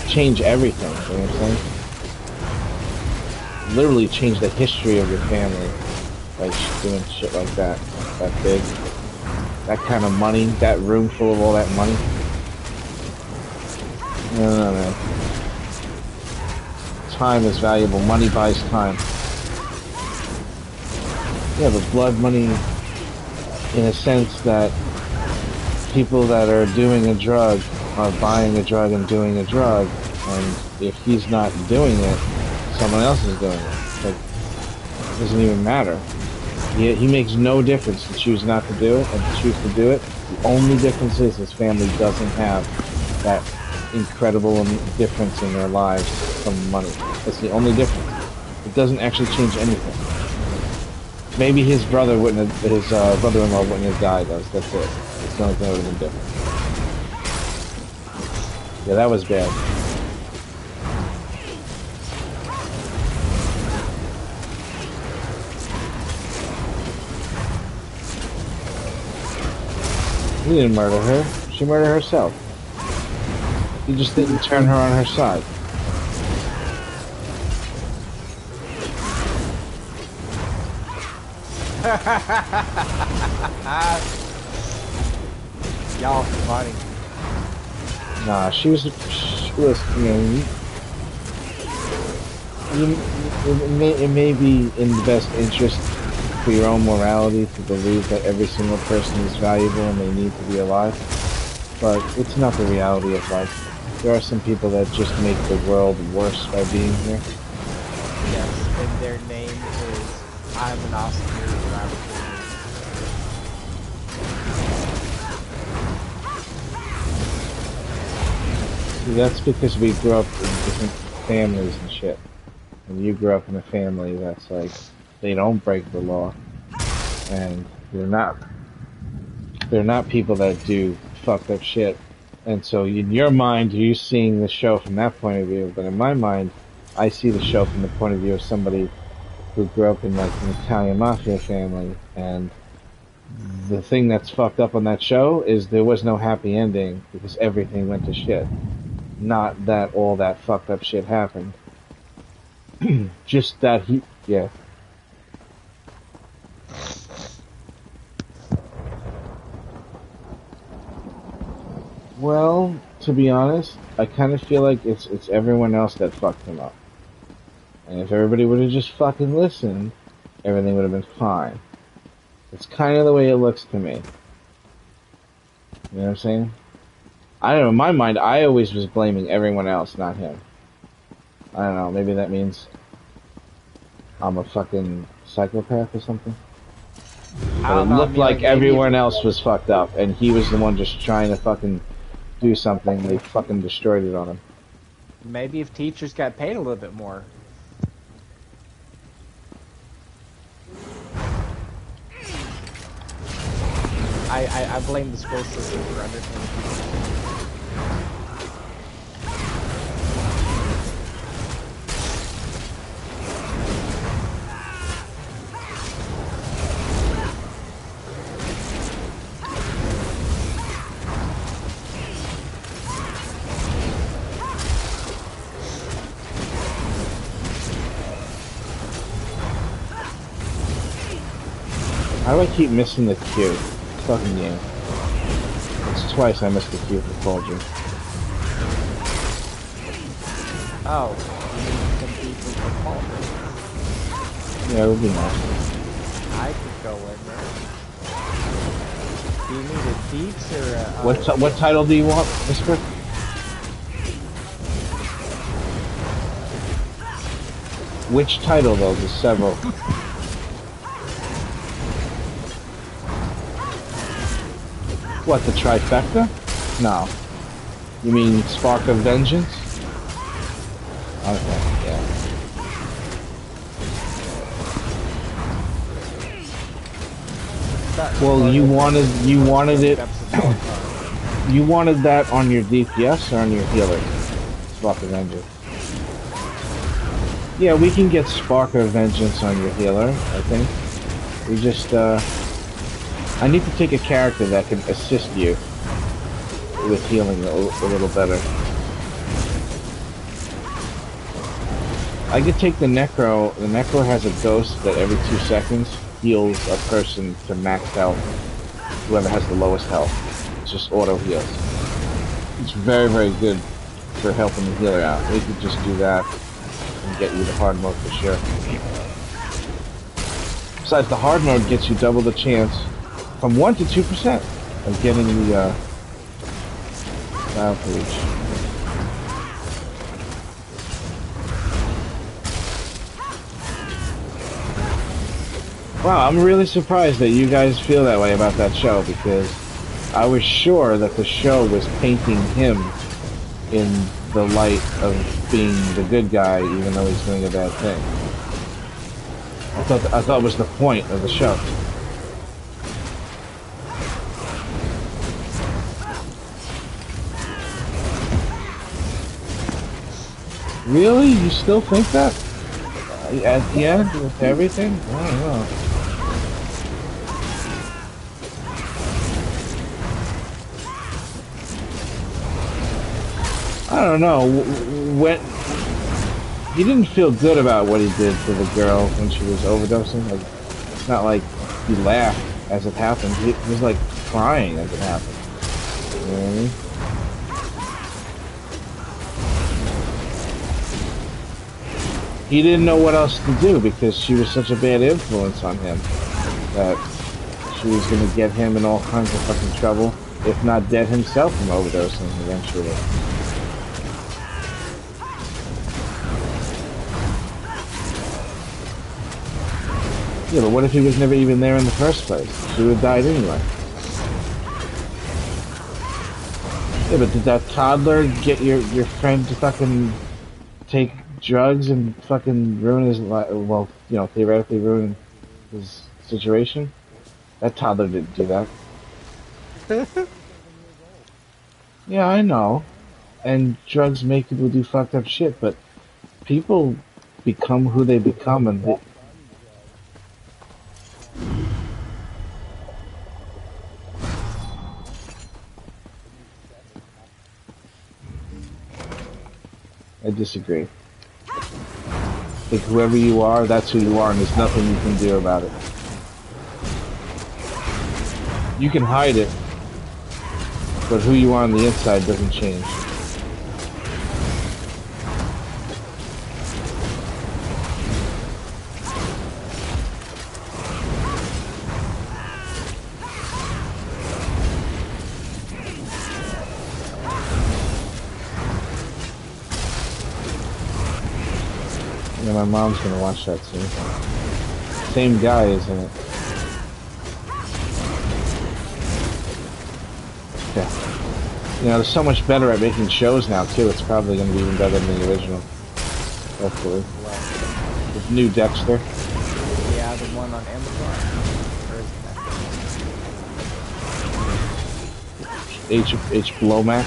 Change everything, you know what I'm saying? Literally change the history of your family by doing shit like that. That big. That kind of money, that room full of all that money. I don't know, man. Time is valuable. Money buys time. Yeah, but blood money, in a sense that people that are doing a drug are buying a drug and doing a drug, and if he's not doing it, someone else is doing it. Like, it doesn't even matter. He makes no difference to choose not to do it and to choose to do it. The only difference is his family doesn't have that incredible difference in their lives from money. That's the only difference. It doesn't actually change anything. Maybe his brother wouldn't have, his brother-in-law wouldn't have died. That's it. It's the only thing that would have been different. Yeah, that was bad. He didn't murder her. She murdered herself. He just didn't turn her on her side. Y'all funny. Nah, she was, you know, it may be in the best interest for your own morality to believe that every single person is valuable and they need to be alive, but it's not the reality of life. There are some people that just make the world worse by being here. Yes, and their name is I'm an awesome hero. That's because we grew up in different families and shit. And you grew up in a family that's like, they don't break the law. And they're not people that do fucked up shit. And so in your mind, you're seeing the show from that point of view. But in my mind, I see the show from the point of view of somebody who grew up in like an Italian mafia family. And the thing that's fucked up on that show is there was no happy ending because everything went to shit. Not that all that fucked up shit happened. Just that yeah. Well, to be honest, I kind of feel like it's everyone else that fucked him up. And if everybody would have just fucking listened, everything would have been fine. It's kind of the way it looks to me. You know what I'm saying? I don't know, in my mind, I always was blaming everyone else, not him. I don't know, maybe that means I'm a fucking psychopath or something? But it looked like everyone else was fucked up, and he was the one just trying to fucking do something, and they fucking destroyed it on him. Maybe if teachers got paid a little bit more. I blame the school system for underpaying people. How do I keep missing the Q? Fucking game. It's twice I missed the Q for Cauldron. Oh, you need some people for Cauldron. Yeah, it would be nice. I could go in there. Do you need a Deeks or a... What title do you want, Whisper? Which title though? There's several. What, the trifecta? No. You mean Spark of Vengeance? Okay, yeah. Well, you wanted it. You wanted that on your DPS or on your healer? Spark of Vengeance. Yeah, we can get Spark of Vengeance on your healer, I think. We just, I need to take a character that can assist you with healing a little better. I could take the Necro. The Necro has a ghost that every 2 seconds heals a person to max health. Whoever has the lowest health. It just auto heals. It's very, very good for helping the healer out. We could just do that and get you the hard mode for sure. Besides, the hard mode gets you double the chance, from 1 to 2%, of getting the battle page. Wow, I'm really surprised that you guys feel that way about that show, because I was sure that the show was painting him in the light of being the good guy, even though he's doing a bad thing. I thought it was the point of the show. Really? You still think that? At the end, with everything? I don't know. I don't know. When he didn't feel good about what he did to the girl when she was overdosing. Like, it's not like he laughed as it happened. He was like crying as it happened. You know what I mean? He didn't know what else to do because she was such a bad influence on him that she was going to get him in all kinds of fucking trouble, if not dead himself from overdosing eventually. Yeah, but what if he was never even there in the first place? She would have died anyway. Yeah, but did that toddler get your friend to fucking take drugs and fucking ruin his life? Well, you know, theoretically ruin his situation? That toddler didn't do that. Yeah, I know. And drugs make people do fucked up shit, but people become who they become, and they... I disagree. Like, whoever you are, that's who you are, and there's nothing you can do about it. You can hide it, but who you are on the inside doesn't change. Yeah, my mom's gonna watch that soon. Same guy, isn't it? Yeah. You know, they're so much better at making shows now, too. It's probably gonna be even better than the original. Hopefully. With new Dexter. Yeah, the one on Amazon. Or is that? H. Blomax.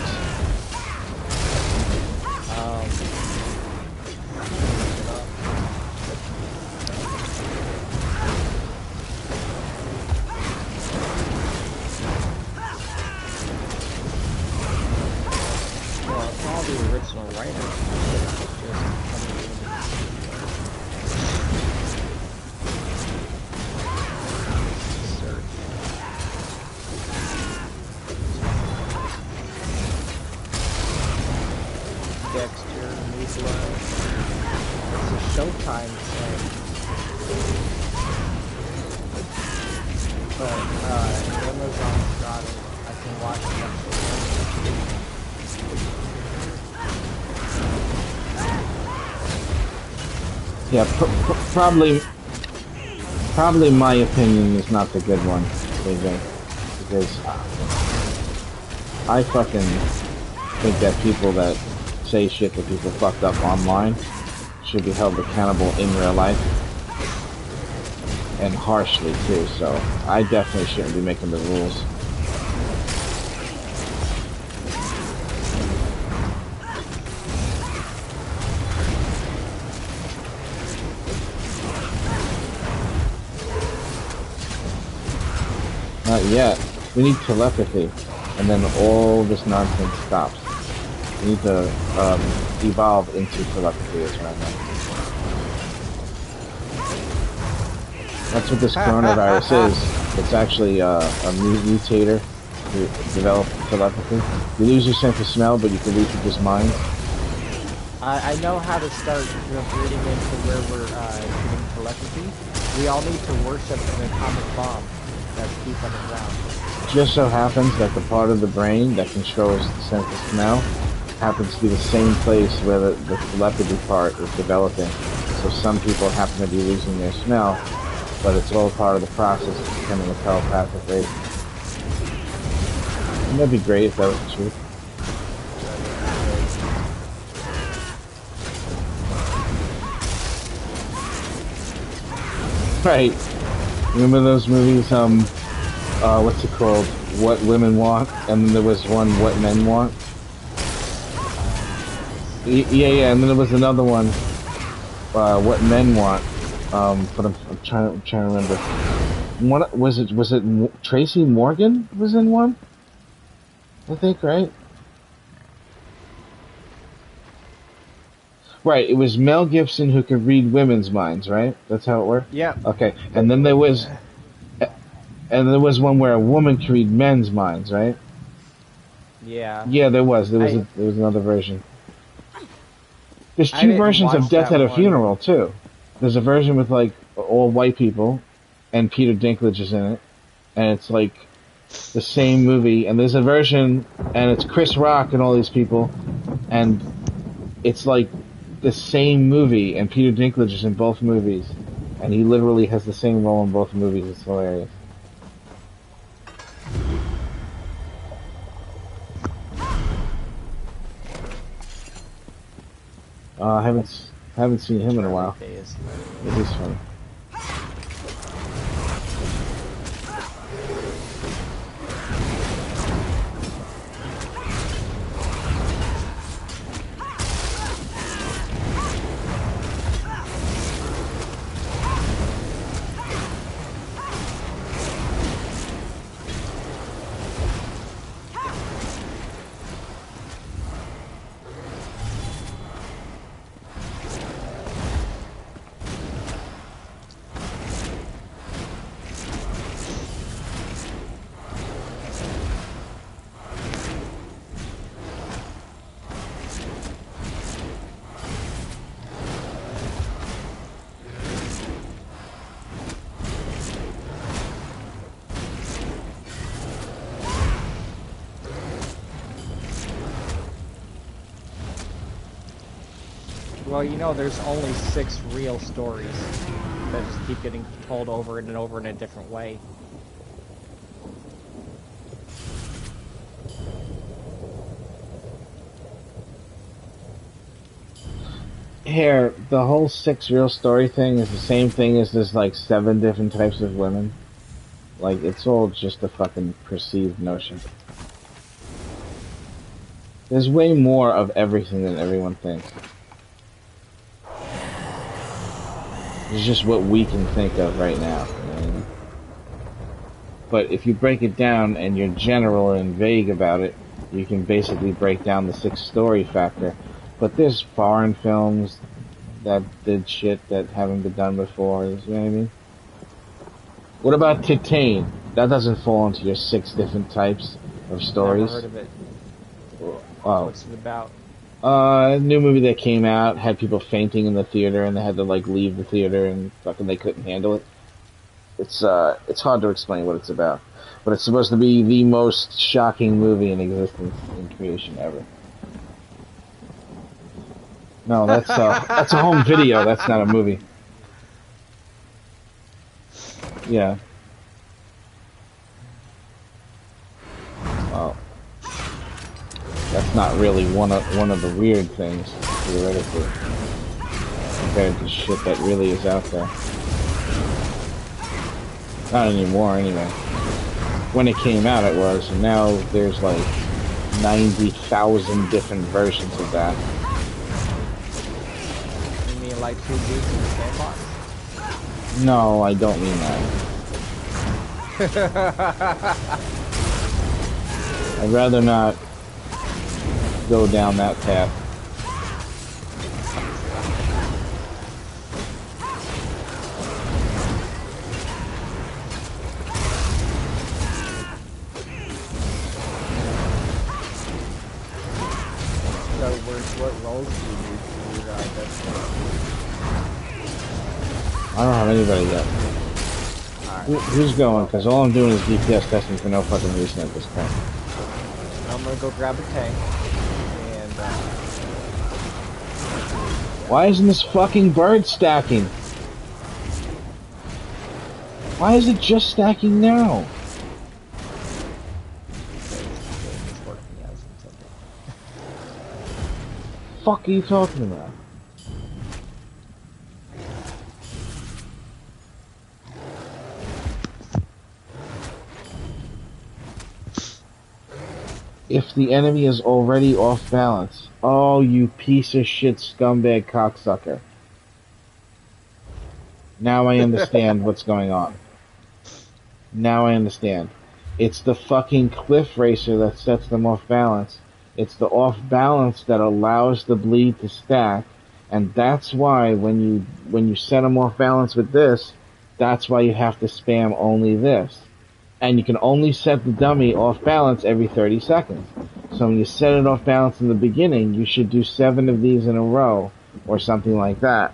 Dexter, New Blood. It's a Showtime thing. But Amazon got it. I can watch it. Yeah, probably my opinion is not the good one, AJ, because I fucking think that people that say shit that people fucked up online should be held accountable in real life, and harshly too, so I definitely shouldn't be making the rules. Not yet. We need telepathy, and then all this nonsense stops. We need to evolve into telepathy as right now. That's what this coronavirus is. It's actually a mutator to develop telepathy. You lose your sense of smell, but you can read people's minds. I know how to start breeding into where we're getting telepathy. We all need to worship an atomic bomb that's deep underground. Just so happens that the part of the brain that controls the sense of smell happens to be the same place where the telepathy part is developing. So some people happen to be losing their smell, but it's all part of the process of becoming a telepathic race. Wouldn't that be great if that was the truth? Right. Remember those movies, what's it called? What Women Want? And then there was one, What Men Want? Yeah, and then there was another one, What Men Want. But I'm trying to remember. One, was it Tracy Morgan was in one? I think, right? Right, it was Mel Gibson who could read women's minds, right? That's how it worked? Yeah. Okay, and then there was one where a woman could read men's minds, right? Yeah. Yeah, there was another version. There's two versions of Death at a Funeral, too. There's a version with, like, all white people, and Peter Dinklage is in it, and it's, like, the same movie, and there's a version, and it's Chris Rock and all these people, and it's, like, the same movie, and Peter Dinklage is in both movies, and he literally has the same role in both movies. It's hilarious. I haven't seen him in a while. It is funny. Well, you know, there's only 6 real stories that just keep getting told over and over in a different way. Here, the whole 6 real story thing is the same thing as there's like 7 different types of women. Like, it's all just a fucking perceived notion. There's way more of everything than everyone thinks. It's just what we can think of right now. You know what I mean? But if you break it down and you're general and vague about it, you can basically break down the 6 story factor. But there's foreign films that did shit that haven't been done before. You know what I mean? What about Titane? That doesn't fall into your 6 different types of stories. Never heard of it. Oh. What's it about? A new movie that came out had people fainting in the theater, and they had to like leave the theater, and fucking they couldn't handle it. It's hard to explain what it's about, but it's supposed to be the most shocking movie in existence in creation ever. No, that's a home video. That's not a movie. Yeah. Well, that's not really one of the weird things, theoretically, compared to shit that really is out there. Not anymore, anyway. When it came out, it was, and now there's like 90,000 different versions of that. You mean like 2 dudes in the sandbox? No, I don't mean that. I'd rather not go down that path. So, what roles do you do for your I don't have anybody yet. Who's going? Because all I'm doing is DPS testing for no fucking reason at this point. I'm gonna go grab a tank, and Why isn't this fucking bird stacking? Why is it just stacking now? it's working as intended. Fuck are you talking about? If the enemy is already off balance. Oh, you piece of shit scumbag cocksucker. Now I understand what's going on. Now I understand. It's the fucking cliff racer that sets them off balance. It's the off balance that allows the bleed to stack, and that's why when you set them off balance with this, that's why you have to spam only this. And you can only set the dummy off balance every 30 seconds. So when you set it off balance in the beginning, you should do 7 of these in a row, or something like that.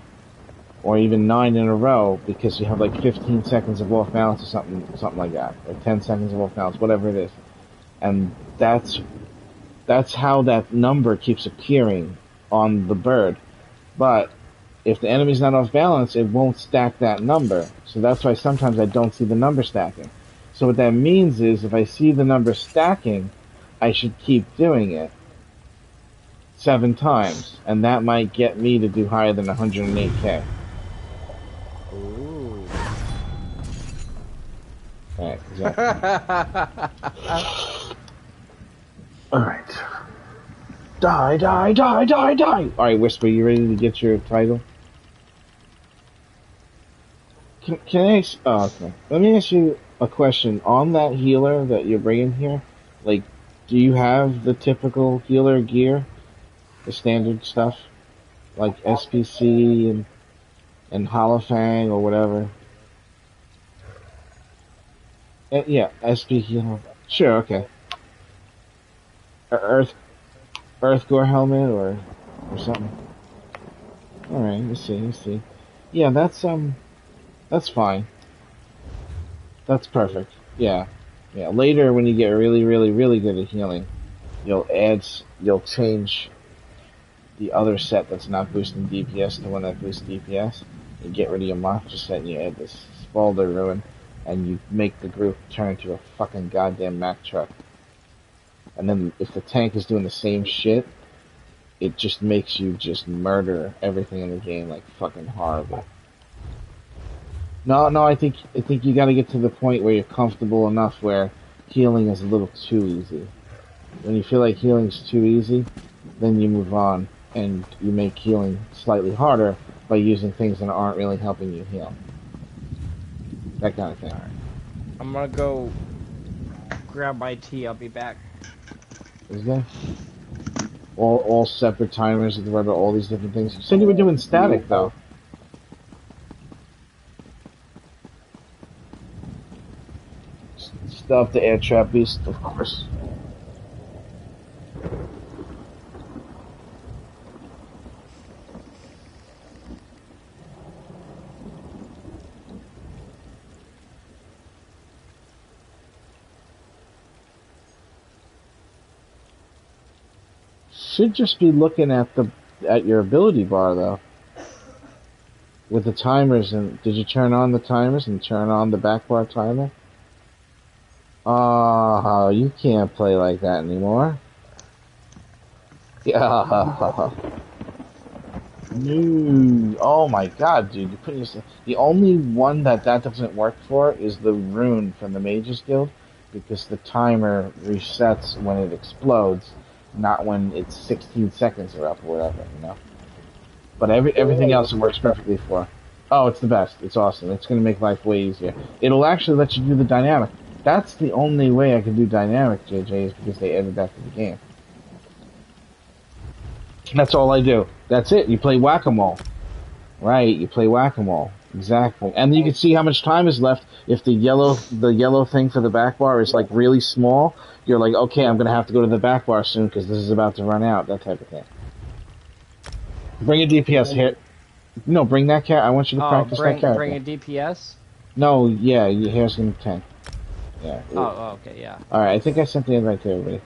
Or even 9 in a row, because you have like 15 seconds of off balance or something like that. Or 10 seconds of off balance, whatever it is. And that's how that number keeps appearing on the bird. But if the enemy's not off balance, it won't stack that number. So that's why sometimes I don't see the number stacking. So what that means is, if I see the number stacking, I should keep doing it 7 times, and that might get me to do higher than 108k. Ooh. Right, exactly. Alright. Die, die, die, die, die! Alright, Whisper, you ready to get your title? Can I ask... Oh, okay. Let me ask you a question. On that healer that you're bringing here, like, do you have the typical healer gear? The standard stuff? Like SPC and Holofang or whatever? Yeah, SP healer. Sure, okay. Earthgore helmet or something. Alright, let's see. Yeah, that's fine. That's perfect. Yeah. Later, when you get really, really, really good at healing, you'll change the other set that's not boosting DPS to one that boosts DPS. You get rid of your monster set and you add this Spalder Ruin, and you make the group turn into a fucking goddamn Mack truck. And then if the tank is doing the same shit, it just makes you just murder everything in the game like fucking horrible. No, I think you gotta get to the point where you're comfortable enough where healing is a little too easy. When you feel like healing's too easy, then you move on and you make healing slightly harder by using things that aren't really helping you heal. That kind of thing. I'm gonna go grab my tea. I'll be back. Is there? All separate timers with all these different things. You said you were doing static though. Stuff the air trap beast, of course. should just be looking at your ability bar though. With the timers, and did you turn on the timers and turn on the back bar timer? Oh, you can't play like that anymore. Yeah. No. Oh my god, dude. You're putting yourself... The only one that doesn't work for is the rune from the Mages Guild, because the timer resets when it explodes, not when it's 16 seconds are up or whatever, you know? But everything else it works perfectly for. Oh, it's the best. It's awesome. It's going to make life way easier. It'll actually let you do the dynamic. That's the only way I can do dynamic, JJ, is because they added that to the game. That's all I do. That's it. You play whack-a-mole. Right, you play whack-a-mole. Exactly. And you can see how much time is left. If the yellow thing for the back bar is like really small, you're like, okay, I'm going to have to go to the back bar soon because this is about to run out, that type of thing. Bring a DPS here. No, bring that cat. I want you to practice that character. Bring a DPS? No, yeah, your hair's going to tank. Yeah. Oh, okay, yeah. Alright, I think I sent the invite to everybody.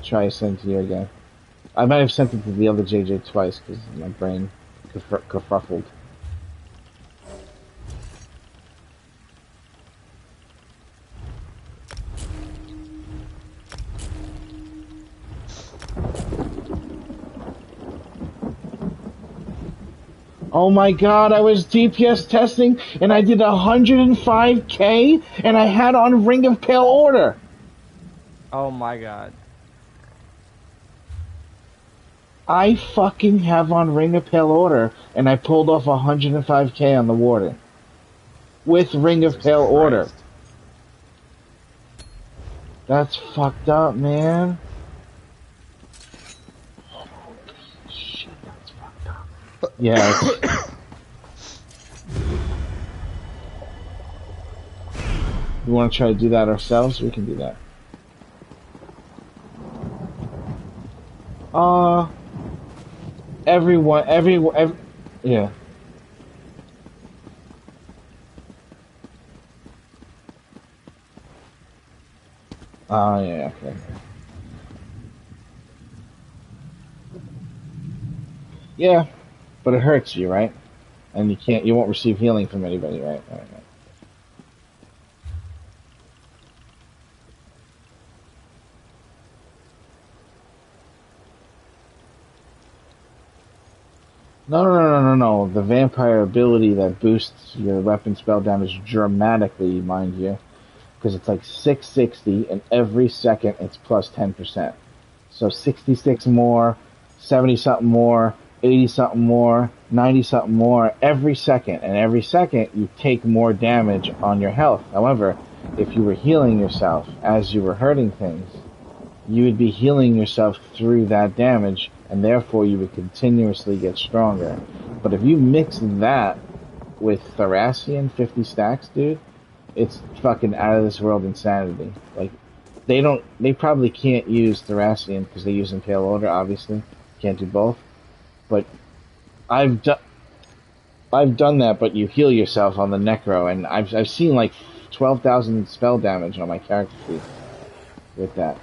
Try to send it to you again. I might have sent it to the other JJ twice because my brain kerfuffled. Oh my god, I was DPS testing and I did 105k and I had on Ring of Pale Order. Oh my god. I fucking have on Ring of Pale Order and I pulled off 105k on the Warden. With Ring of Pale Order. That's fucked up, man. Yeah. We want to try to do that ourselves? We can do that. Everyone, yeah. Oh, yeah, okay. Yeah. But it hurts you, right? And you won't receive healing from anybody, right? Right. No. The vampire ability that boosts your weapon spell damage dramatically, mind you. Because it's like 660, and every second it's plus 10%. So 66 more, 70-something more, 80-something more, 90-something more every second, and every second you take more damage on your health. However, if you were healing yourself as you were hurting things, you would be healing yourself through that damage, and therefore you would continuously get stronger. But if you mix that with Thracian 50 stacks, dude, it's fucking out of this world insanity. Like, they probably can't use Thracian because they use Impale Order, obviously. Can't do both. But I've done that, but you heal yourself on the Necro, and I've seen like 12,000 spell damage on my character sheet with that.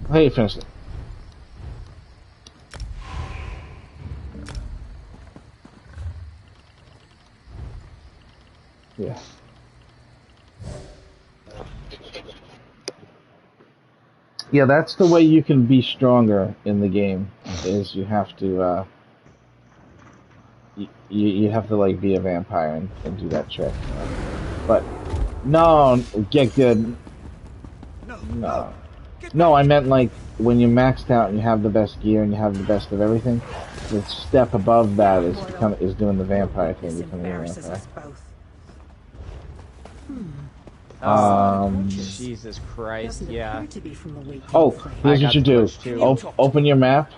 Hey, you finished it. Yeah. Yeah, that's the way you can be stronger in the game, is you have to, you have to, like, be a vampire and do that trick. But, no, get good. No, I meant, like, when you're maxed out and you have the best gear and you have the best of everything, the step above that is doing the vampire thing, becoming a vampire. Jesus Christ, yeah. Oh, here's what you do. Open your map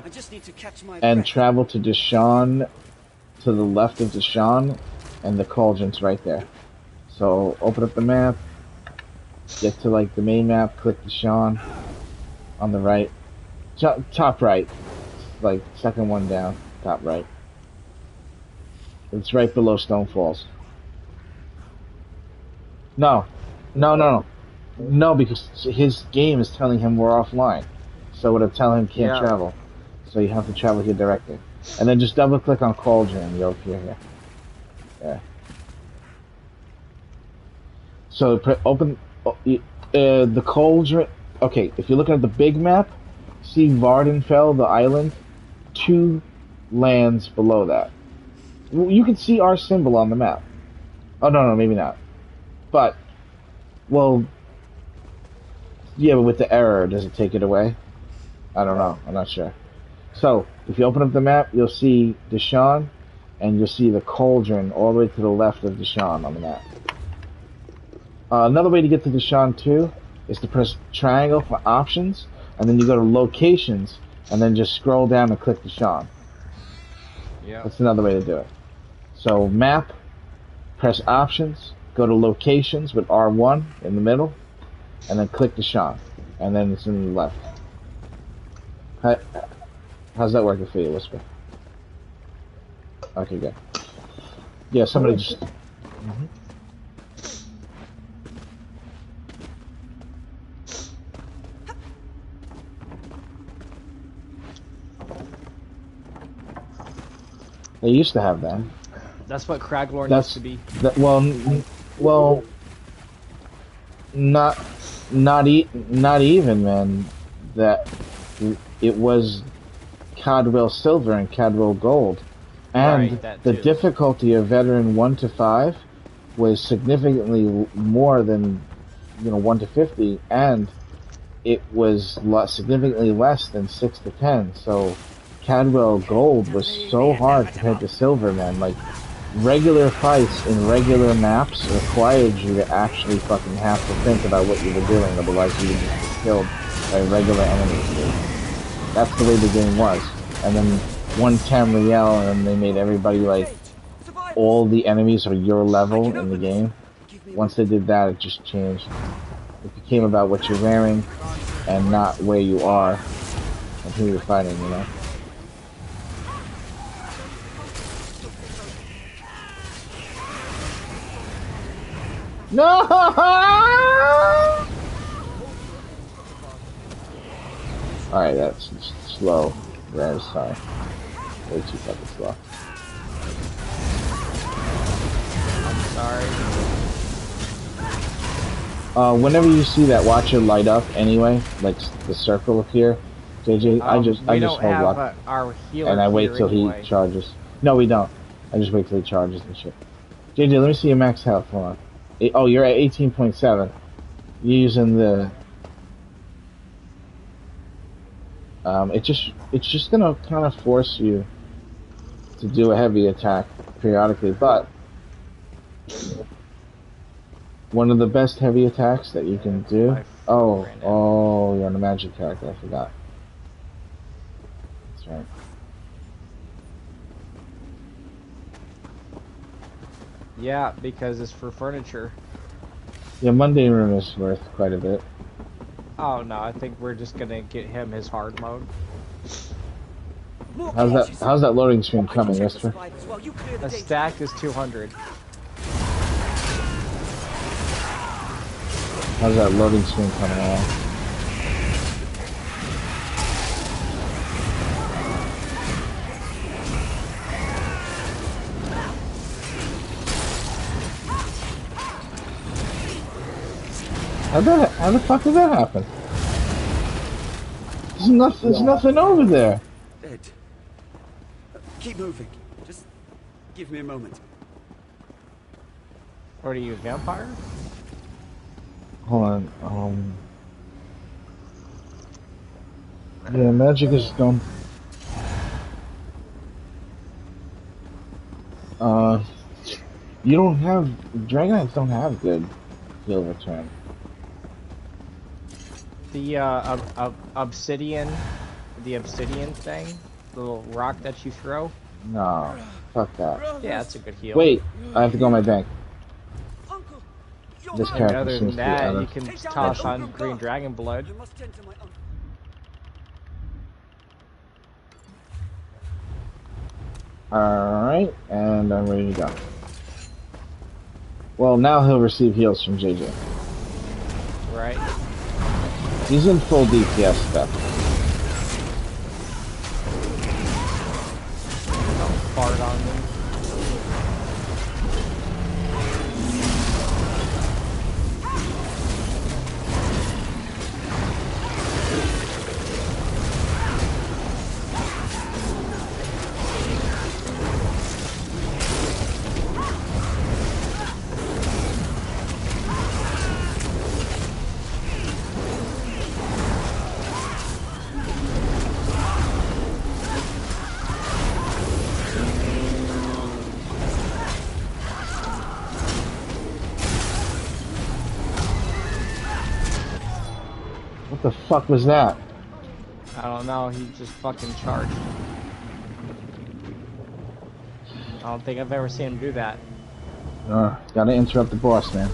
and travel to Deshaun, to the left of Deshaun, and the cauldron's right there. So open up the map, get to like the main map, click Deshaun on the right, top right, like second one down, top right. It's right below Stone Falls. No, no, because his game is telling him we're offline, so it'll tell him can't travel. So you have to travel here directly, and then just double click on Cauldron and you'll appear here. Yeah. So open the Cauldron. Okay, if you look at the big map, see Vardenfell, the island, 2 lands below that. You can see our symbol on the map. Oh no, maybe not. But well, yeah, but with the error, does it take it away? I don't know. I'm not sure. So if you open up the map, you'll see Deshaun, and you'll see the Cauldron all the way to the left of Deshaun on the map. Another way to get to Deshaun too is to press triangle for options, and then you go to locations, and then just scroll down and click Deshaun. Yeah. That's another way to do it. So map, press options, go to locations with R1 in the middle, and then click Deshaun, and then it's in the left. How's that working for you, Whisper? Okay, good. Yeah, somebody just... They used to have that. That's what Craglorn used to be. Well, not even, man. That it was Cadwell Silver and Cadwell Gold, and right, the difficulty of Veteran 1 to 5 was significantly more than 1 to 50, and it was significantly less than 6 to 10. So Cadwell Gold was so hard compared to Silver, man. Like, regular fights in regular maps required you to actually fucking have to think about what you were doing, otherwise you would just get killed by regular enemies, dude. That's the way the game was. And then 110 Riel, and they made everybody, like, all the enemies are your level in the game. Once they did that, it just changed. It became about what you're wearing, and not where you are, and who you're fighting, you know? No! Alright, that's slow. Very sorry. Way too fucking slow. I'm sorry. Whenever you see that watcher light up anyway, like the circle appear, JJ, I just hold lock. Our healer and I wait till anyway. he charges. No, we don't. I just wait till he charges and shit. JJ, let me see your max health. Hold on. Oh, you're at 18.7. You're using the... it's just gonna kind of force you to do a heavy attack periodically, but one of the best heavy attacks that you can do... Oh, you're on a magic character, I forgot. That's right. Yeah, because it's for furniture. Yeah, Mundane Room is worth quite a bit. Oh no, I think we're just gonna get him his hard mode. How's that loading screen coming, Esther? A stack is 200. How's that loading screen coming along? How the fuck did that happen? There's nothing over there. Ed, keep moving. Just give me a moment. Or are you a vampire? Hold on. Yeah, magic is done. You don't have Dragonites don't have good heal return. The obsidian thing, the little rock that you throw. No, fuck that. Yeah, that's a good heal. Wait, I have to go on my bank. This And character other seems than to be that, out you of... can toss on green dragon blood. Alright, and I'm ready to go. Well, now he'll receive heals from JJ. Right? He's in full DPS stuff. Don't fart on me. What the fuck was that? I don't know, he just fucking charged. I don't think I've ever seen him do that. Gotta interrupt the boss, man.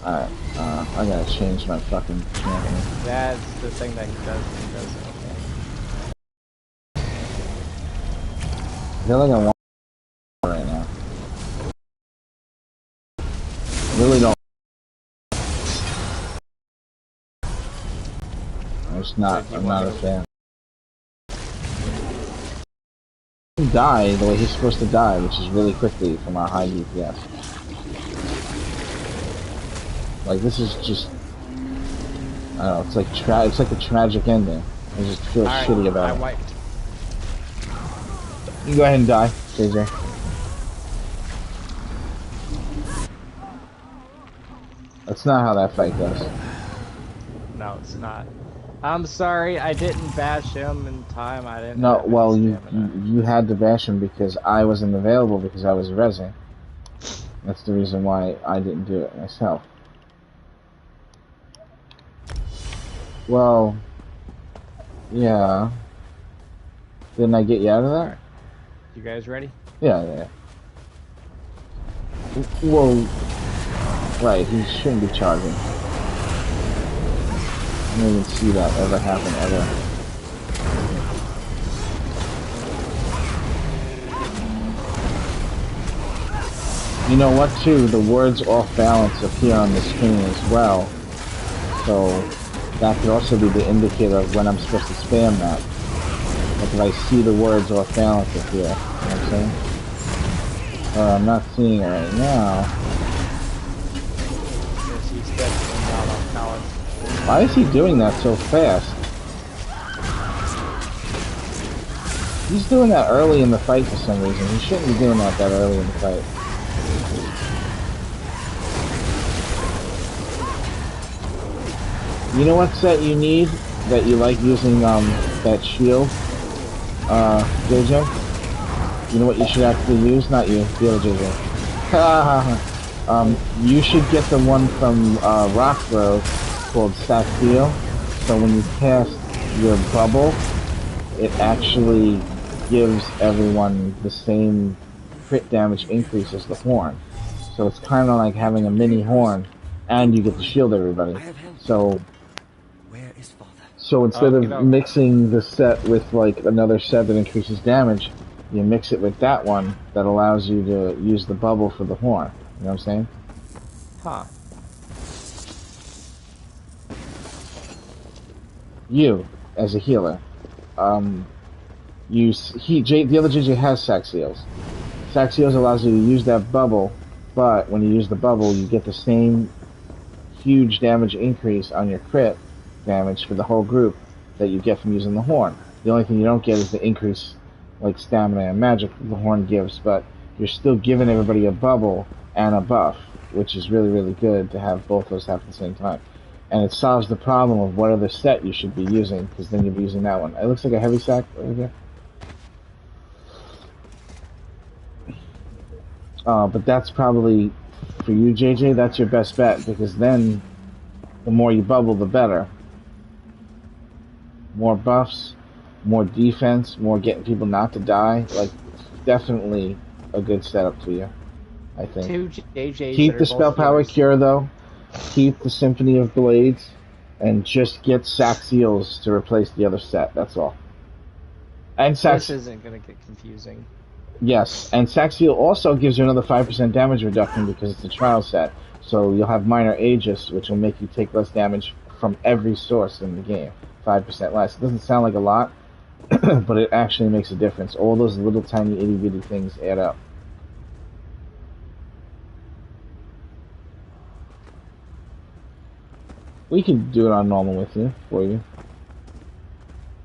Alright, I gotta change my fucking champion. That's the thing that he does. He does okay. I feel like I want right now. Really don't. I'm not a fan. He died the way he's supposed to die, which is really quickly from our high DPS. Like, this is just, I don't know, it's like a tragic ending. I just feel shitty about it. Wiped. You can go ahead and die, JJ. That's not how that fight goes. No, it's not. I'm sorry, I didn't bash him in time. I didn't. No, well, you had to bash him because I wasn't available because I was rezzing. That's the reason why I didn't do it myself. Well, yeah. Didn't I get you out of there? You guys ready? Yeah. Well, right, he shouldn't be charging. I didn't even see that ever happen, ever. You know what, too? The words off balance appear on the screen as well. So, that could also be the indicator of when I'm supposed to spam that. Like if I see the words off balance appear. You know what I'm saying? I'm not seeing it right now. Why is he doing that so fast? He's doing that early in the fight for some reason. He shouldn't be doing that early in the fight. You know what set you need that you like using that shield, JJ? You know what you should actually use? Not you, the other JJ. You should get the one from Rockbro called Saxiel. So when you cast your bubble, it actually gives everyone the same crit damage increase as the horn. So it's kind of like having a mini horn, and you get to shield everybody. So instead of mixing the set with like another set that increases damage, you mix it with that one that allows you to use the bubble for the horn. You know what I'm saying? Huh. You, as a healer, the other JJ has Saxiels. Saxiels allows you to use that bubble, but when you use the bubble, you get the same huge damage increase on your crit damage for the whole group that you get from using the horn. The only thing you don't get is the increase, like stamina and magic the horn gives, but you're still giving everybody a bubble and a buff, which is really, really good to have both those happen at the same time. And it solves the problem of what other set you should be using, because then you'll be using that one. It looks like a heavy sack over here. But that's probably, for you, JJ, that's your best bet, because then the more you bubble, the better. More buffs, more defense, more getting people not to die. Like, definitely a good setup for you, I think. Two JJs. Keep the spell power cure, though. Keep the Symphony of Blades, and just get Saxiels to replace the other set. That's all. And This isn't gonna get confusing. Yes, and Saxseal also gives you another 5% damage reduction because it's a trial set. So you'll have minor Aegis, which will make you take less damage from every source in the game. 5% less. It doesn't sound like a lot, but it actually makes a difference. All those little tiny itty bitty things add up. We can do it on normal with you, for you.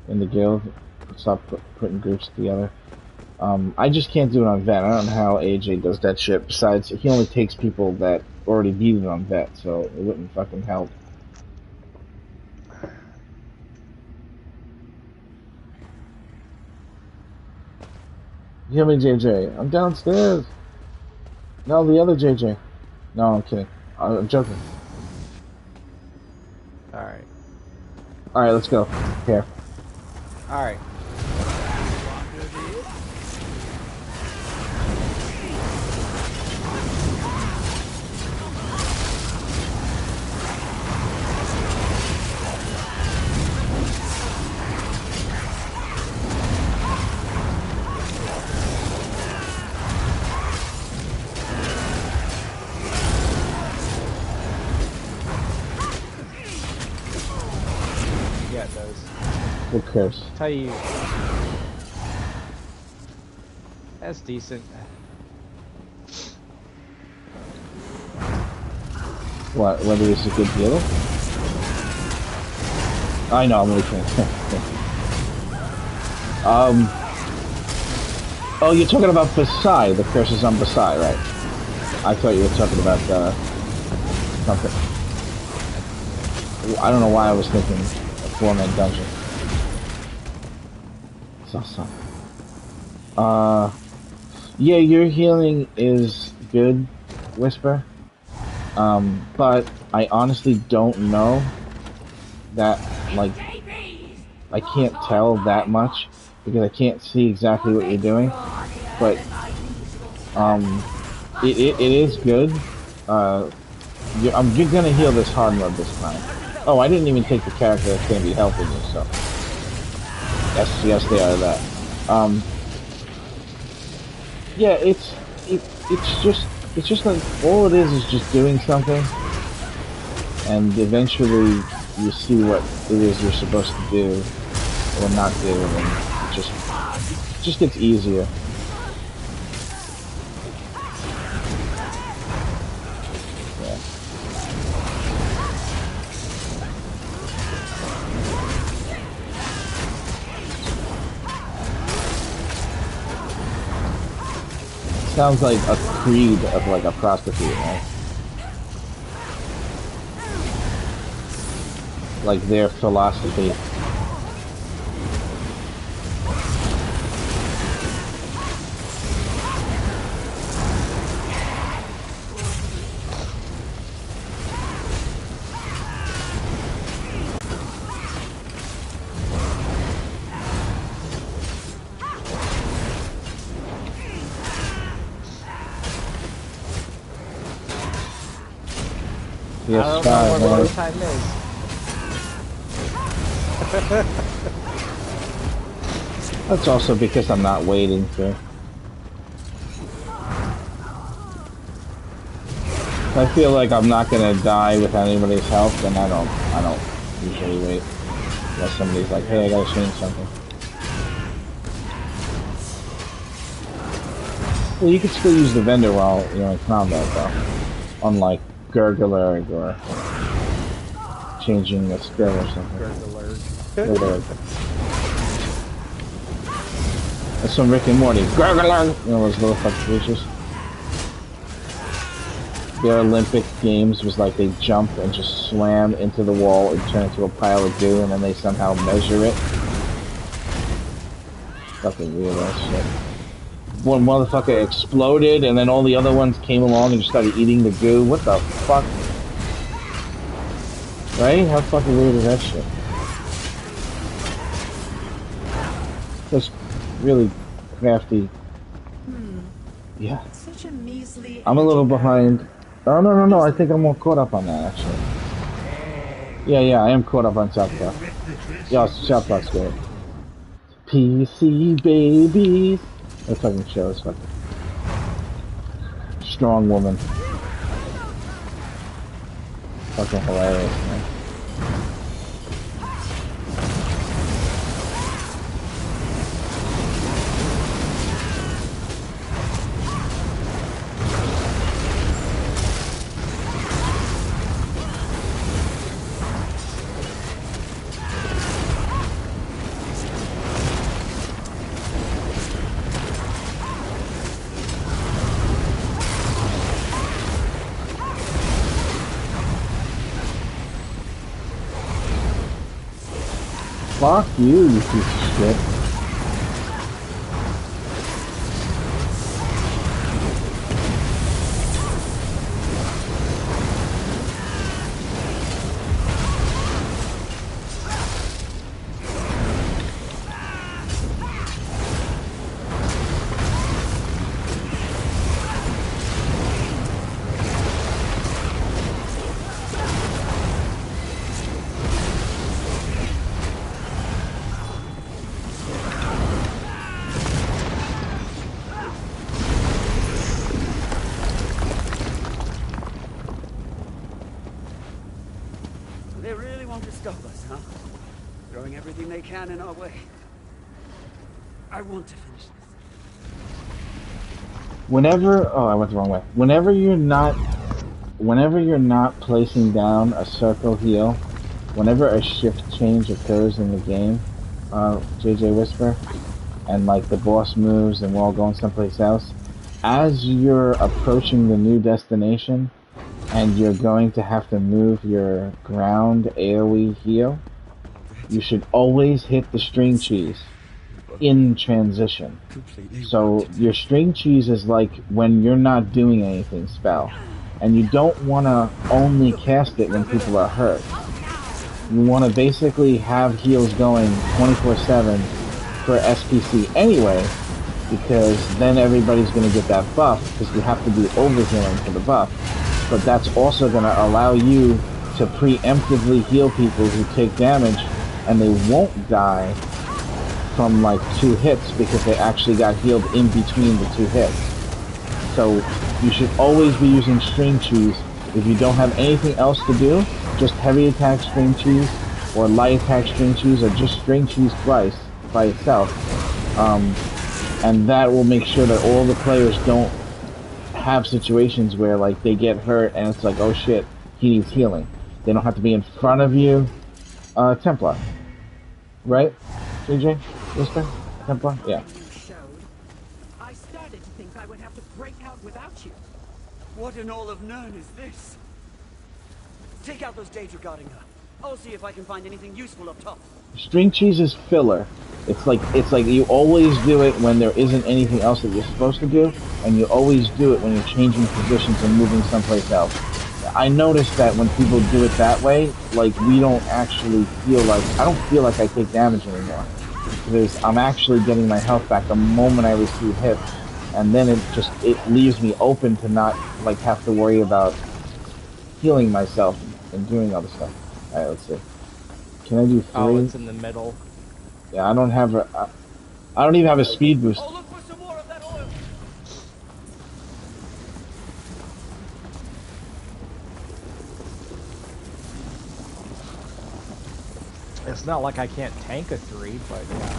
In the guild. Stop putting groups together. I just can't do it on vet. I don't know how AJ does that shit. Besides, he only takes people that already beat it on vet, so it wouldn't fucking help. Hear me, JJ. I'm downstairs. No, the other JJ. No, I'm kidding. I'm joking. Alright. Alright, let's go. Here. Alright. Good curse. Tell you, that's decent. What? Whether it's a good deal? I know. I'm really kidding. Oh, you're talking about Basai. The curse is on Basai, right? I thought you were talking about something. I don't know why I was thinking a 4-man dungeon. Yeah, your healing is good, Whisper. But I honestly don't know that, like, I can't tell that much because I can't see exactly what you're doing. But, it is good. You're gonna heal this hard mode this time. Oh, I didn't even take the character that's gonna be helping you, so. Yes, they are that. Yeah, it's just like all it is just doing something, and eventually you see what it is you're supposed to do or not do, and it just gets easier. Sounds like a creed of like a prostitute, right? Like their philosophy. Yes, I don't know what the time is. That's also because I'm not waiting to. If I feel like I'm not gonna die without anybody's help, then I don't usually wait. Unless somebody's like, hey, I gotta change something. Well, you can still use the vendor while you're in combat, though. Unlike Gurgler or changing a skill or something. Gurgler. That's some Rick and Morty. Gurgler! You know those little fucking creatures? Their Olympic Games was like they jump and just slam into the wall and turn into a pile of goo, and then they somehow measure it. Fucking weird ass shit. One motherfucker exploded, and then all the other ones came along and just started eating the goo. What the fuck? Right? How fucking weird is that shit? Just really crafty. Yeah. Such a measly. I'm a little behind. Oh, no. I think I'm more caught up on that, actually. Yeah, I am caught up on South Park. Yeah, South Park's good. PC babies. That fucking show is fucking strong woman. Fucking hilarious, man. Fuck you, you piece of shit. They really want to stop us, huh? Throwing everything they can in our way. I want to finish this. Whenever, oh, I went the wrong way. Whenever you're not placing down a circle heal, whenever a shift change occurs in the game, JJ Whisper, and like the boss moves and we're all going someplace else, as you're approaching the new destination, and you're going to have to move your ground AoE heal, you should always hit the string cheese in transition. So your string cheese is like when you're not doing anything spell, and you don't want to only cast it when people are hurt. You want to basically have heals going 24/7 for SPC anyway, because then everybody's going to get that buff, because you have to be overhealing for the buff. But that's also going to allow you to preemptively heal people who take damage, and they won't die from like 2 hits because they actually got healed in between the 2 hits. So you should always be using string cheese. If you don't have anything else to do, just heavy attack string cheese, or light attack string cheese, or just string cheese twice by itself. And that will make sure that all the players don't have situations where like they get hurt and it's like, oh shit, he needs healing. They don't have to be in front of you. Templar, right? JJ, Whisper, Templar, yeah. I started to think I would have to break out without you. What in all of Nirn is this? Take out those days regarding her. I'll see if I can find anything useful up top. String cheese is filler. It's like you always do it when there isn't anything else that you're supposed to do, and you always do it when you're changing positions and moving someplace else. I noticed that when people do it that way, like we don't actually feel like, I don't feel like I take damage anymore, because I'm actually getting my health back the moment I receive hits, and then it leaves me open to not like have to worry about healing myself and doing other stuff. All right, let's see. Can I do 3? Oh, it's in the middle. Yeah, I don't even have a speed boost. I'll look for some more of that oil. It's not like I can't tank a 3, but yeah.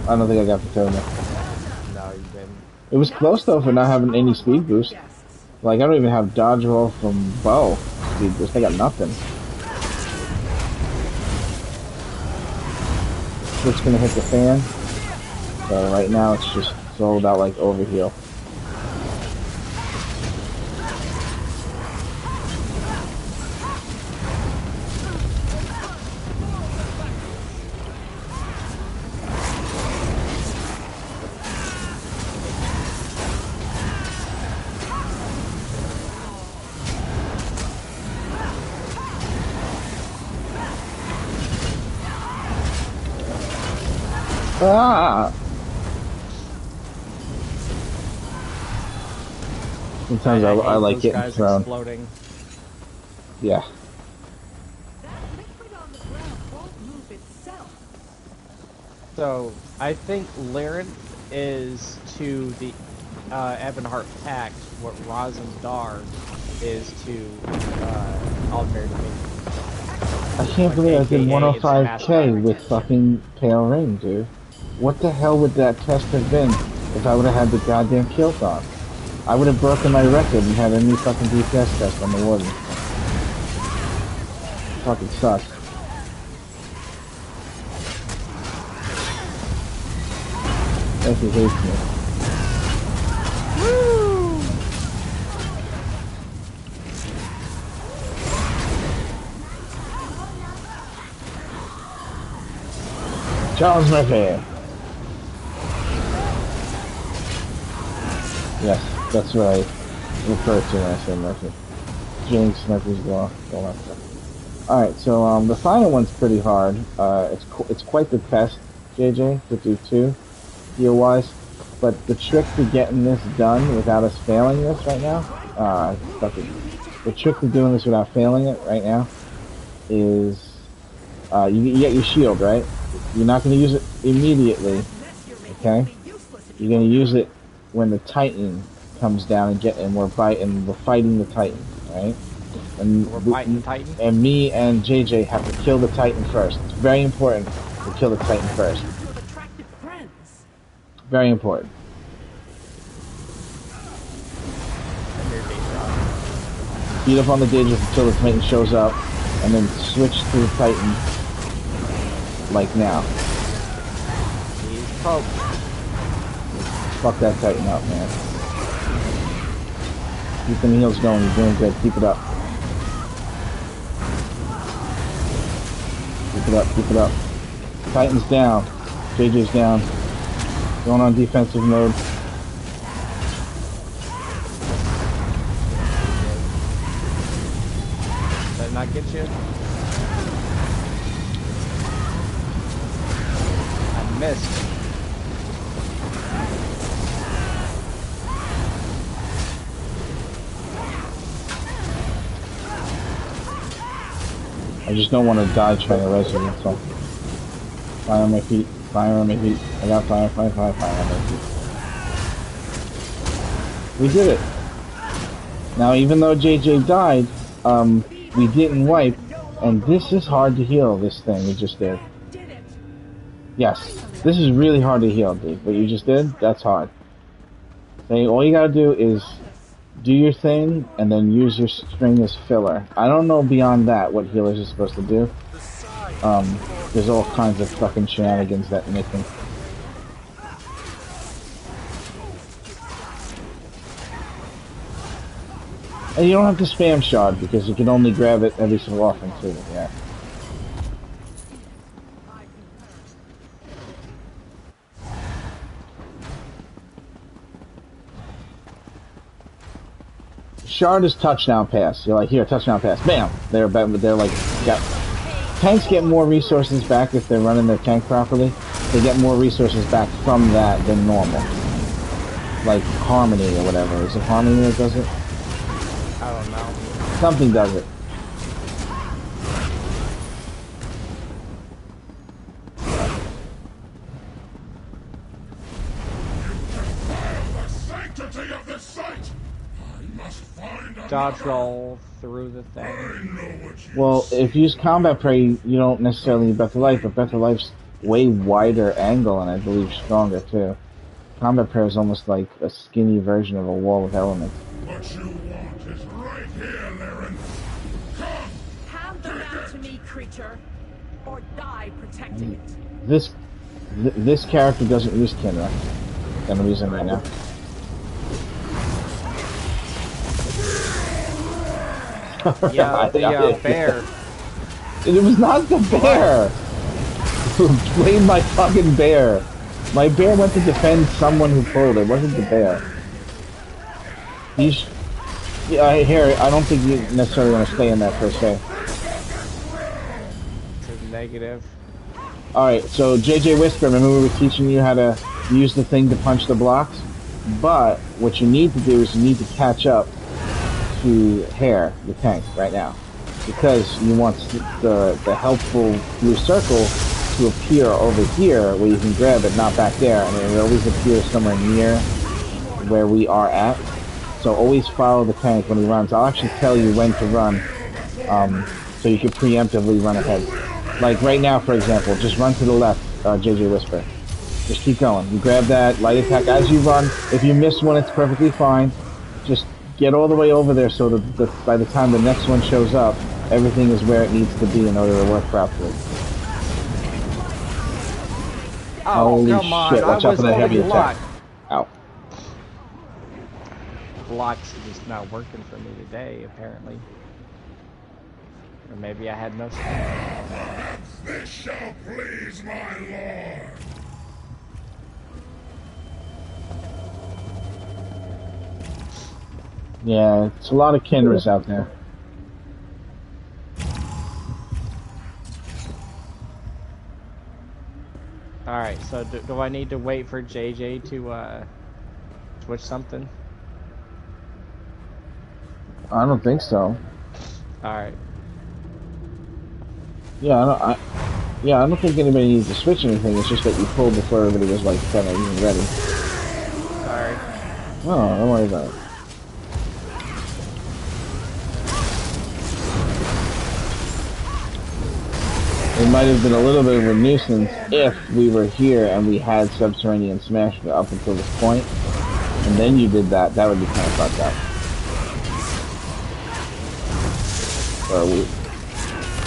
I don't think I got the total. No, you didn't. It was close though for not having any speed boost. Like I don't even have dodge roll from bow speed boost. I got nothing. Switch gonna hit the fan. So right now it's all about like overheal. Ah! Sometimes I like getting thrown. Exploding. Yeah. That liquid on the ground won't move itself. So, I think Lyranth is to the Ebonheart Pact what Rosendar is to Aldmeri to me. I can't believe I did AKA 105k with fucking Pale Ring, dude. What the hell would that test have been if I would have had the goddamn kill thought? I would have broken my record and had a new fucking DPS test on the Warden. Fucking sucks. Thank you, hates me. Woo! Charles Murphy. Yes, that's what I refer to when I say Murphy. James Murphy's Law. Alright, so the final one's pretty hard. It's quite the test, JJ, to do 2, heal-wise. But the trick to getting this done without us failing this right now, the trick to doing this without failing it right now is, you get your shield, right? You're not going to use it immediately, okay? You're going to use it when the Titan comes down and we're fighting the Titan, right? And we're fighting the Titan? And me and JJ have to kill the Titan first. It's very important to kill the Titan first. Very important. Beat up on the Daedra until the Titan shows up, and then switch to the Titan, like now. He's poked. Fuck that Titan up, man. Keep them heals going, you're doing good, keep it up. Keep it up, keep it up. Titan's down, JJ's down. Going on defensive mode. Did that not get you? I missed. I just don't want to die trying to rescue, so. Fire on my feet. Fire on my feet. I got fire on my feet. We did it. Now, even though JJ died, we didn't wipe, and this is hard to heal, this thing we just did. Yes, this is really hard to heal, dude. What you just did, that's hard. Okay, all you gotta do is do your thing, and then use your string as filler. I don't know beyond that what healers are supposed to do. There's all kinds of fucking shenanigans that make them. And you don't have to spam shard because you can only grab it every so often too, yeah. Shard is touchdown pass. You're like, here, touchdown pass. Bam! They're like, got. Tanks get more resources back if they're running their tank properly. They get more resources back from that than normal. Like Harmony or whatever. Is it Harmony that does it? I don't know. Something does it. Dodge roll through the thing. Well, if you use combat prey, you don't necessarily need Breath of Life, but Breath of Life's way wider angle and I believe stronger too. Combat prey is almost like a skinny version of a wall of elements. What you want is right here, Lyran. Come! Hand them out to me, creature, or die protecting it. This character doesn't use Kinra. I'm gonna use him right now. Yeah, the bear. It was not the bear! Who played my fucking bear? My bear went to defend someone who pulled it. It wasn't the bear. He's... Yeah, I don't think you necessarily want to stay in that per se. It's a negative. Alright, so JJ Whisper, remember we were teaching you how to use the thing to punch the blocks? But what you need to do is you need to catch up to Hare, the tank, right now. Because you want the helpful blue circle to appear over here where you can grab it, not back there, and it always appears somewhere near where we are at. So always follow the tank when he runs. I'll actually tell you when to run, so you can preemptively run ahead. Like right now, for example, just run to the left, JJ Whisper. Just keep going. You grab that light attack as you run. If you miss one, it's perfectly fine. Just get all the way over there so that by the time the next one shows up, everything is where it needs to be in order to work properly. Oh, holy come on. shit, watch out for that heavy attack. Ow. Blocks is just not working for me today, apparently. Or maybe I had no stamina. This shall please my lord. Yeah, it's a lot of Kenras out there. Alright, so do I need to wait for JJ to switch something? I don't think so. Alright. Yeah, I don't think anybody needs to switch anything. It's just that you pulled before everybody was like kind of even ready. Sorry. Oh, don't worry about it. It might have been a little bit of a nuisance if we were here and we had Subterranean Smash up until this point, and then you did that. That would be kind of fucked up. Or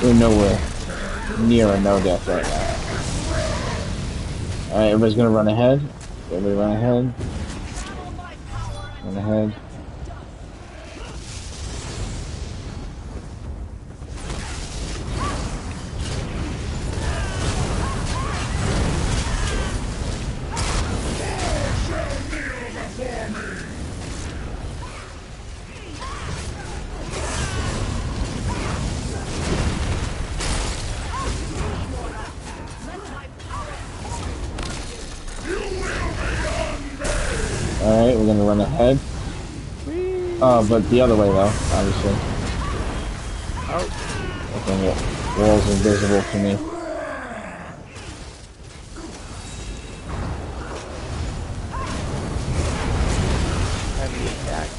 we're nowhere near a no death right now. Alright, everybody's gonna run ahead. Everybody run ahead. Run ahead. Alright, we're gonna run ahead. But the other way though, obviously. Oh. I think the wall's invisible to me. Heavy attack.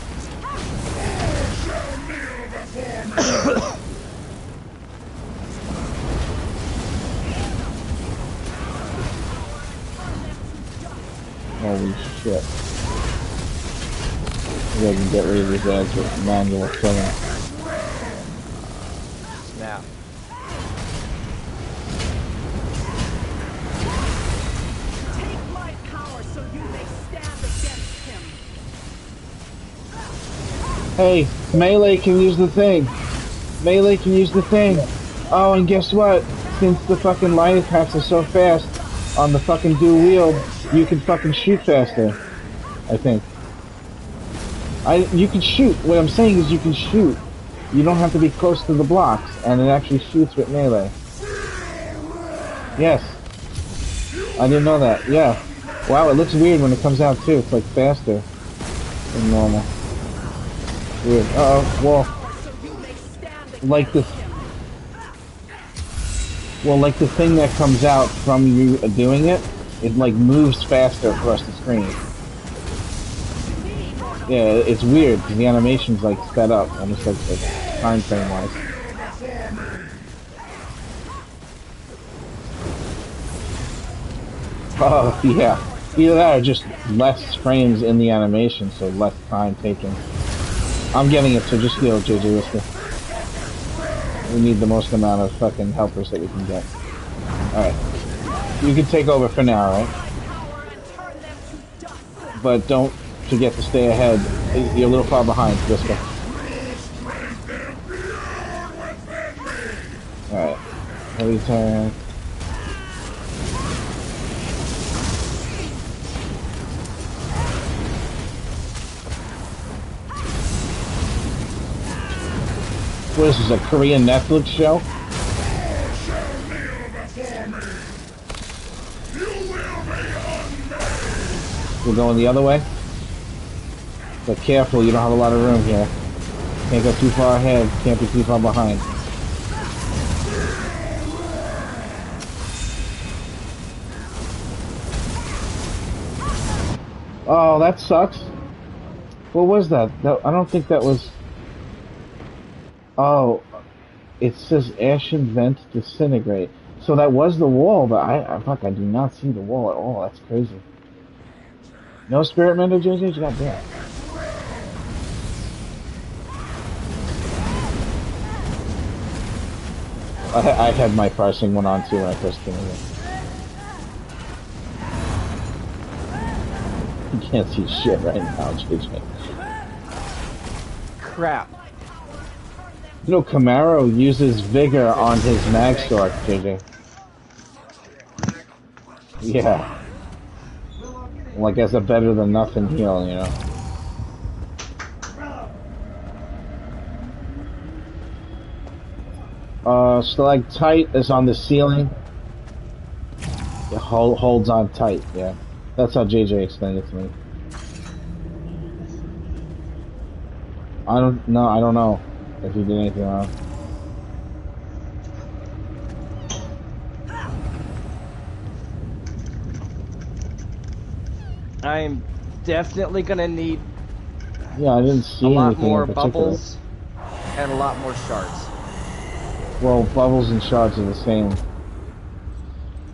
Holy shit. Maybe I can get rid of these ads with manual killing. Snap. Take my power so you may stand against him. Hey, Melee can use the thing. Melee can use the thing. Oh, and guess what? Since the fucking light attacks are so fast on the fucking dual wield, you can fucking shoot faster. I think. You can shoot. What I'm saying is you can shoot. You don't have to be close to the blocks, and it actually shoots with melee. Yes. I didn't know that. Yeah. Wow, it looks weird when it comes out too. It's like faster than normal. Weird. Uh-oh, wall. Like this. Well, like the thing that comes out from you doing it, it like moves faster across the screen. Yeah, it's weird because the animation's like sped up, almost like time frame wise. Oh yeah, either that or just less frames in the animation, so less time taken. I'm getting it, so just heal, JJ Whisper. We need the most amount of fucking helpers that we can get. Alright. You can take over for now, right? But don't forget to stay ahead. You're a little far behind, Whisper. Alright. Heavy turn. What is this, a Korean Netflix show? We're going the other way? But careful, you don't have a lot of room here. Can't go too far ahead, can't be too far behind. Oh, that sucks. What was that? I don't think that was... Oh, it says ashen vent disintegrate. So that was the wall, but fuck, I do not see the wall at all. That's crazy. No spirit mender, JJ? You got that. I had my parsing one on too when I first came in here. You can't see shit right now, JJ. Crap. You know, Camaro uses Vigor on his mag sword, JJ. Yeah. Like, as a better than nothing heal, you know? Stalactite is on the ceiling. It holds on tight, yeah. That's how JJ explained it to me. I don't know if he did anything wrong. I am definitely gonna need Yeah, I didn't see a lot anything more in particular. bubbles and a lot more shards. Well, bubbles and shards are the same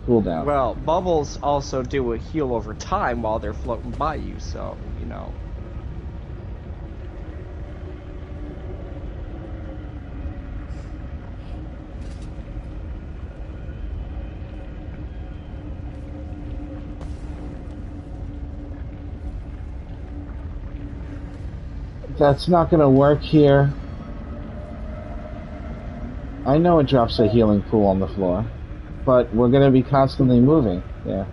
cooldown. Well, bubbles also do a heal over time while they're floating by you, so, you know. That's not gonna work here. I know it drops a healing pool on the floor, but we're gonna be constantly moving, yeah.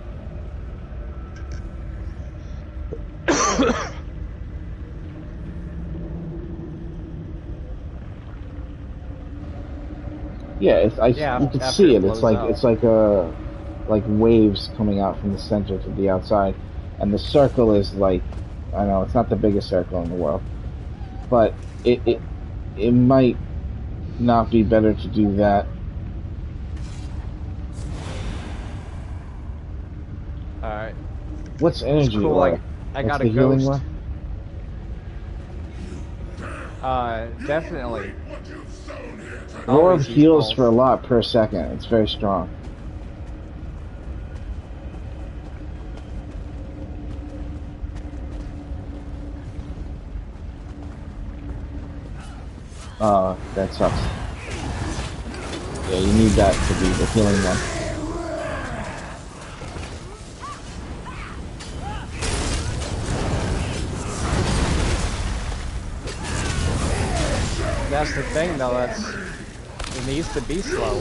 Yeah, you can see it. It's like waves coming out from the center to the outside, and the circle is like, I know it's not the biggest circle in the world, but it might not be better to do that. Alright. What's energy? Cool, Like, I got a healing ghost. One? Definitely. Orb Always use heals pulse. for a lot per second. It's very strong. That sucks. Yeah, you need that to be the healing one. That's the thing, though. It needs to be slow.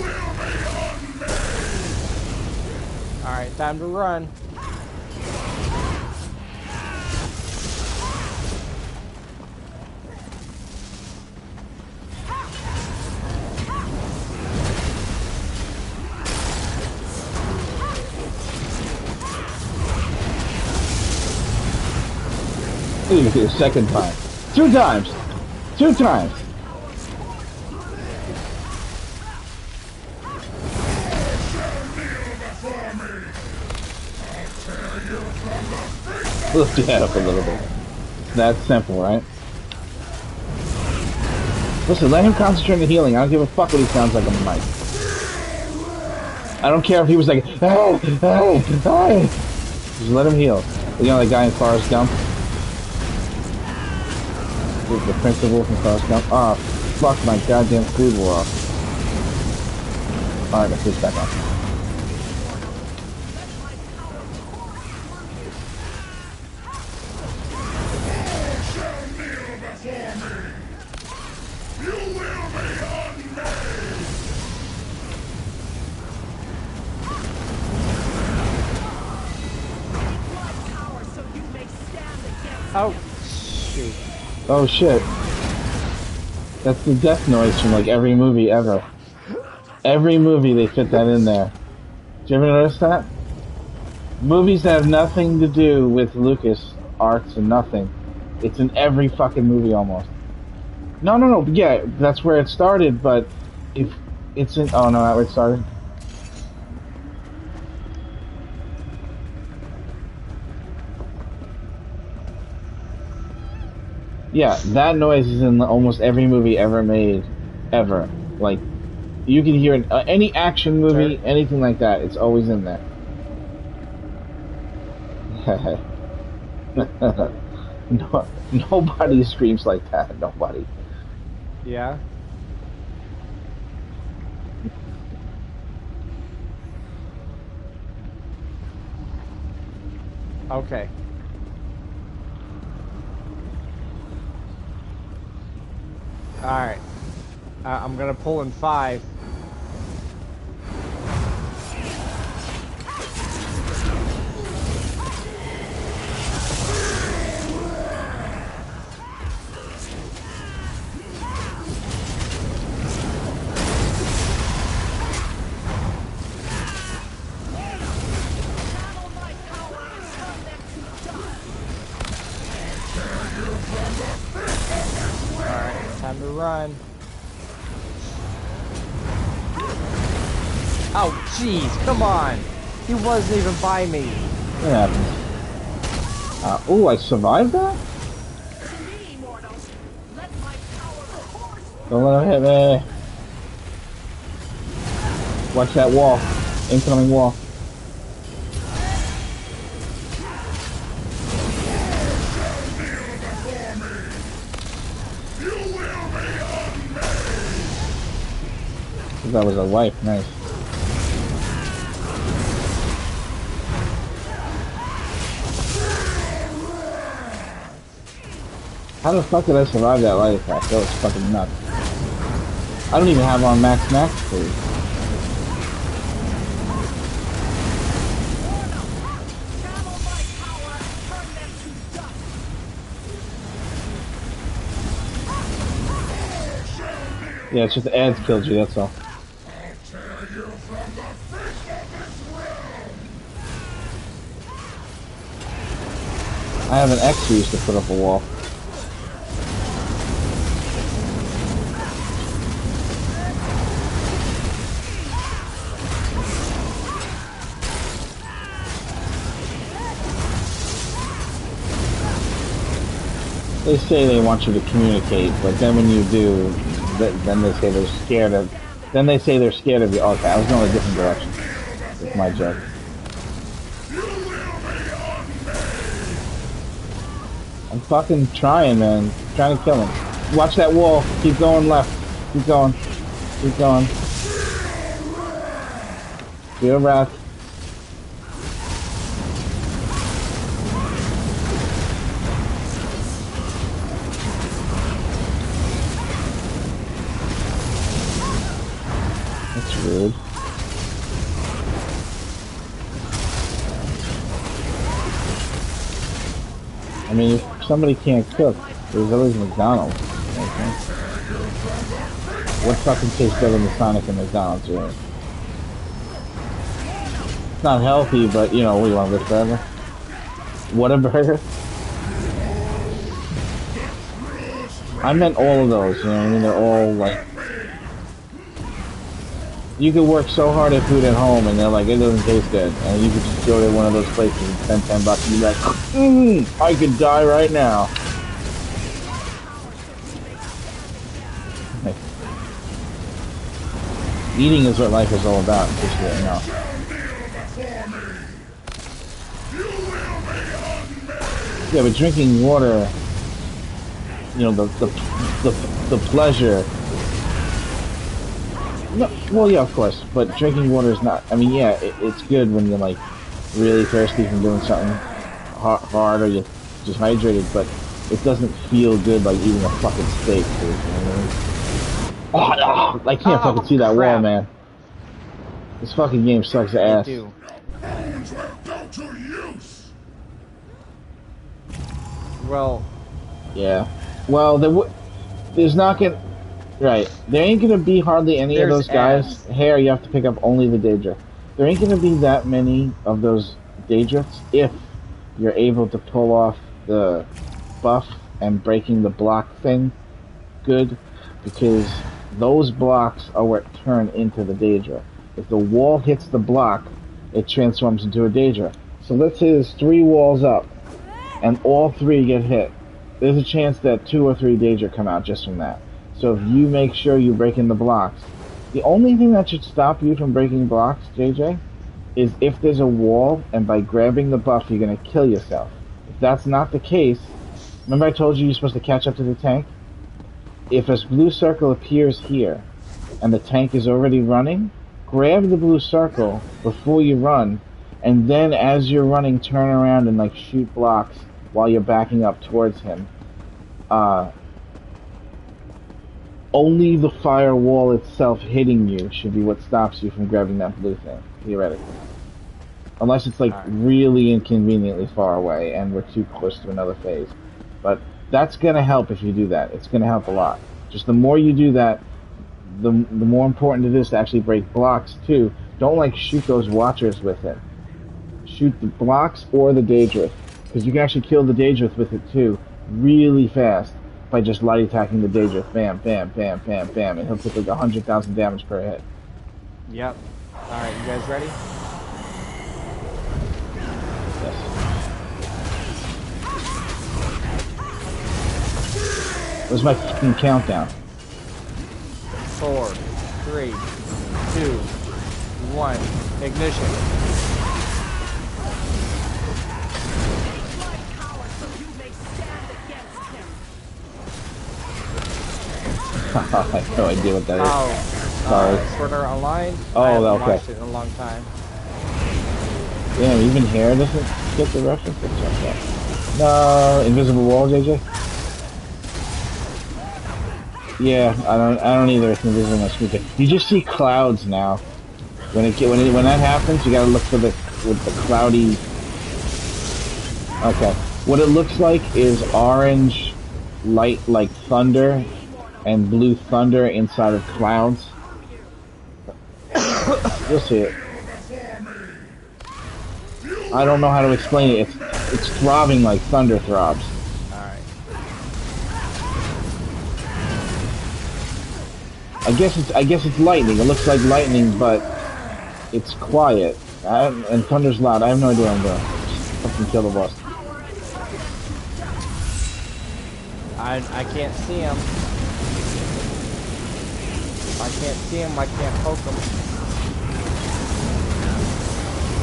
All right, time to run. You can do it a second time. 2 times! 2 times! Lift your head up a little bit. It's that simple, right? Listen, let him concentrate on the healing. I don't give a fuck what he sounds like on the mic. I don't care if he was like, hey, hey, hey! Just let him heal. You know that guy in Forrest Gump? The principal from Forrest Gump? Oh, fuck, my goddamn food wore off. Alright, let's switch back on. Oh, shoot. Oh shit. That's the death noise from like every movie ever. Every movie they fit that in there. Did you ever notice that? Movies that have nothing to do with Lucas arts and nothing. It's in every fucking movie almost. No, yeah, that's where it started, but if it's in, oh no, not where it started. Yeah, that noise is in almost every movie ever made, ever. Like, you can hear in any action movie, anything like that. It's always in there. No, nobody screams like that. Nobody. Yeah. Okay. Alright. I'm gonna pull in 5. Time to run. Oh, jeez, come on. He wasn't even by me. What happened? Oh, I survived that? Don't let him hit me. Watch that wall. Incoming wall. That was a wipe, nice. How the fuck did I survive that light attack? That was fucking nuts. I don't even have on max please. Yeah, it's just the ads killed you, that's all. I have an X we used to put up a wall. They say they want you to communicate, but then when you do, then they say they're scared of. Then they say they're scared of you. Okay, I was going a different direction. That's my joke. I'm fucking trying, man. Trying to kill him. Watch that wall. Keep going left. Keep going. Keep going. Feel wrath. That's rude. I mean, if somebody can't cook, there's always McDonald's. Okay? What fucking tastes better than Sonic and McDonald's, really? It's not healthy, but, you know, what do you want to live forever? Whataburger? I meant all of those, you know what I mean? They're all, like... You could work so hard at food at home, and they're like, it doesn't taste good. And you could just go to one of those places and spend $10 and be like, I could die right now. Like, eating is what life is all about, just so you know. Yeah, but drinking water, you know, the pleasure. No, well, yeah, of course, but drinking water is not. I mean, yeah, it's good when you're like really thirsty from doing something hard or you're just hydrated, but it doesn't feel good like eating a fucking steak. You know what I mean? I can't fucking see that wall, man. This fucking game sucks ass. Well, yeah. Well, there's not gonna. Right. There ain't gonna be hardly any of those guys. Hair, you have to pick up only the Daedra. There ain't gonna be that many of those Daedrits if you're able to pull off the buff and breaking the block thing good, because those blocks are what turn into the Daedra. If the wall hits the block, it transforms into a Daedra. So let's say there's 3 walls up, and all 3 get hit. there's a chance that 2 or 3 Daedra come out just from that. So if you make sure you break in the blocks, the only thing that should stop you from breaking blocks, JJ, is if there's a wall and by grabbing the buff you're going to kill yourself. If that's not the case, remember I told you you're supposed to catch up to the tank? If a blue circle appears here and the tank is already running, grab the blue circle before you run, and then as you're running turn around and like shoot blocks while you're backing up towards him. Only the firewall itself hitting you should be what stops you from grabbing that blue thing, theoretically. Unless it's like really inconveniently far away and we're too close to another phase. But that's gonna help if you do that. It's gonna help a lot. Just the more you do that, the more important it is to actually break blocks too. Don't like shoot those watchers with it. Shoot the blocks or the Daedrith, because you can actually kill the Daedrith with it too, really fast by just light attacking the Daedrith. Bam, bam, bam, bam, bam, and he'll take like 100,000 damage per hit. Yep. All right, you guys ready? Yes. Where's my fucking countdown? 4, 3, 2, 1, ignition. I have no idea what that is. Oh, sorry. Sword Art Online? Oh, I haven't okay. watched it in a long time. Damn, even here doesn't get the reference? No, Invisible Wall, JJ? Yeah, I don't either. It's invisible in my screen. You just see clouds now. When that happens, you gotta look for the cloudy. Okay, what it looks like is orange light like thunder and blue thunder inside of clouds. You'll see it. I don't know how to explain it. It's throbbing like thunder throbs. I guess it's lightning. It looks like lightning, but it's quiet. And thunder's loud. I have no idea what I'm doing. Just fucking kill the boss. I can't see him. If I can't see him, I can't poke him.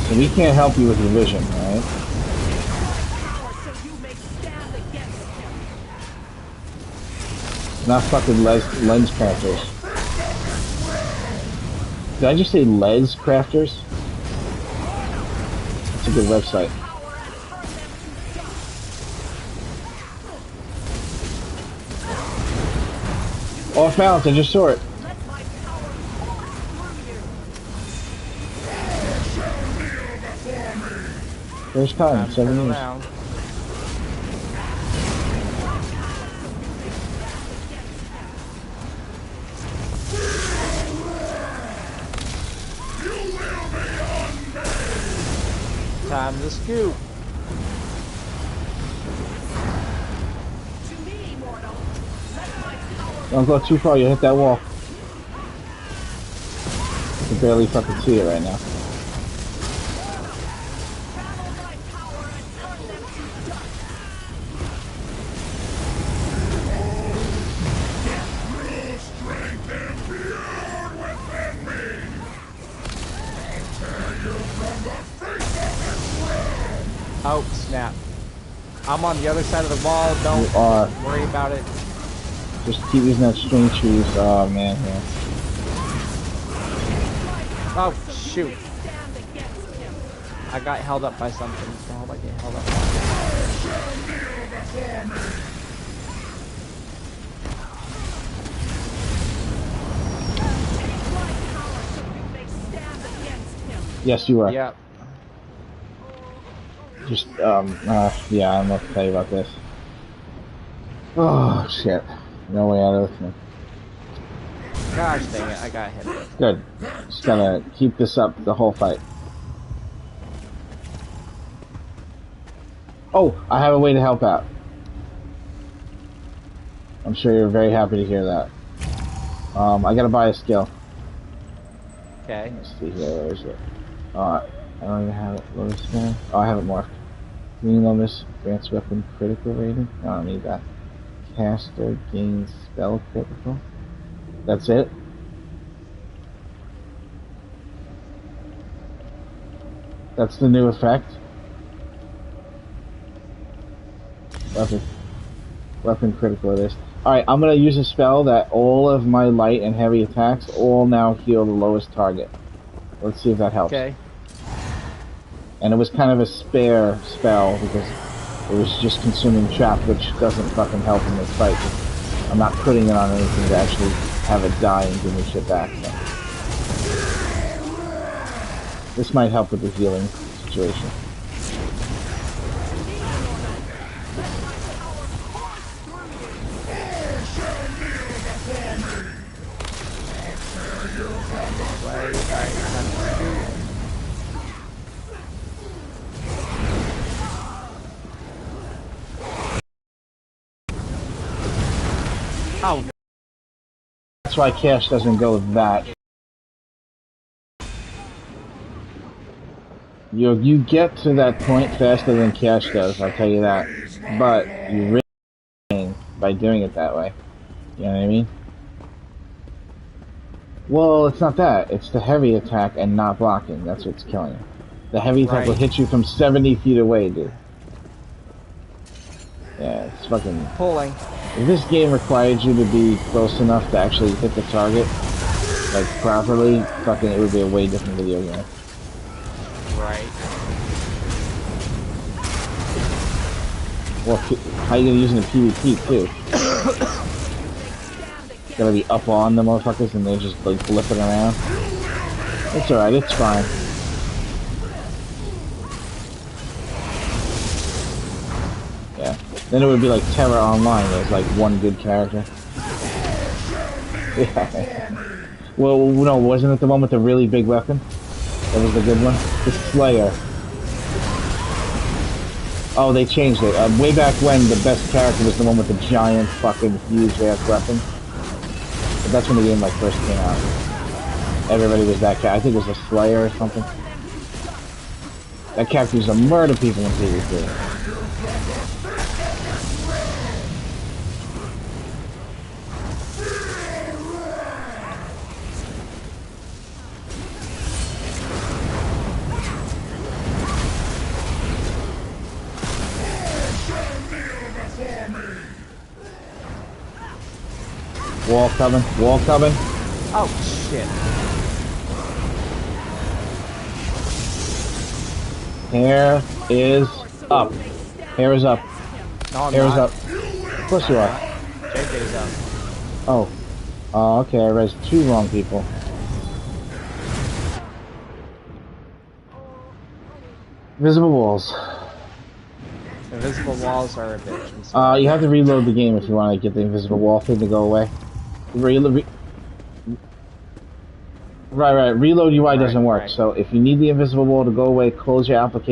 So we can't help you with your vision, right? Not fucking lens crafters. Did I just say Les Crafters? That's a good website. Off balance, I just saw it. First time, 7 years. Time to scoop. Don't go too far, you'll hit that wall. You can barely fucking see it right now. Oh, snap. I'm on the other side of the wall. Don't worry about it. Just keep using that string cheese. Oh, man. Yeah. Oh, shoot. I got held up by something. So how do I get held up by? Yes, you are. Yep. Just, yeah, I don't know what to tell you about this. Oh, shit. No way out of this one. Gosh dang it, I got hit. Good. Just gotta keep this up the whole fight. Oh, I have a way to help out. I'm sure you're very happy to hear that. I gotta buy a skill. Okay. Let's see here, where is it? I don't even have it. What is it? Oh, I have it morphed. Green Lotus grants weapon critical rating. I don't need that. Caster gains spell critical. That's it? That's the new effect? Weapon critical it is. Alright, I'm gonna use a spell that all of my light and heavy attacks all now heal the lowest target. Let's see if that helps. Okay. And it was kind of a spare spell because it was just consuming trap, which doesn't fucking help in this fight. I'm not putting it on anything to actually have it die and give me shit back. So. This might help with the healing situation. Oh. That's why Cash doesn't go with that. You get to that point faster than Cash does, I'll tell you that. But you risk by doing it that way. You know what I mean? Well, it's not that. It's the heavy attack and not blocking. That's what's killing you. The heavy attack will hit you from 70 feet away, dude. Yeah, it's fucking... Pulling. If this game required you to be close enough to actually hit the target, like, properly, fucking, it would be a way different video game. Right. Well, how are you gonna use it in PvP, too? Gotta be up on the motherfuckers and they're just, like, flipping around. It's alright, it's fine. Yeah. Then it would be like Terra Online, there's like one good character. Yeah. Well, no, wasn't it the one with the really big weapon? That was the good one? The Slayer. Oh, they changed it. Way back when, the best character was the one with the giant fucking huge-ass weapon. But that's when the game like first came out. Everybody was that character. I think it was the Slayer or something. That character used to murder people in PvP. Wall coming, wall coming. Oh, shit. Hair is up. Hair is up. No, I'm Hair is not. up. Of course you are. JJ's up. Oh. Oh, okay, I raised two wrong people. Invisible walls. Invisible walls are a bitch. You have to reload the game if you want to get the invisible wall thing to go away. Right. Reload UI doesn't work. So if you need the invisible wall to go away, close your application.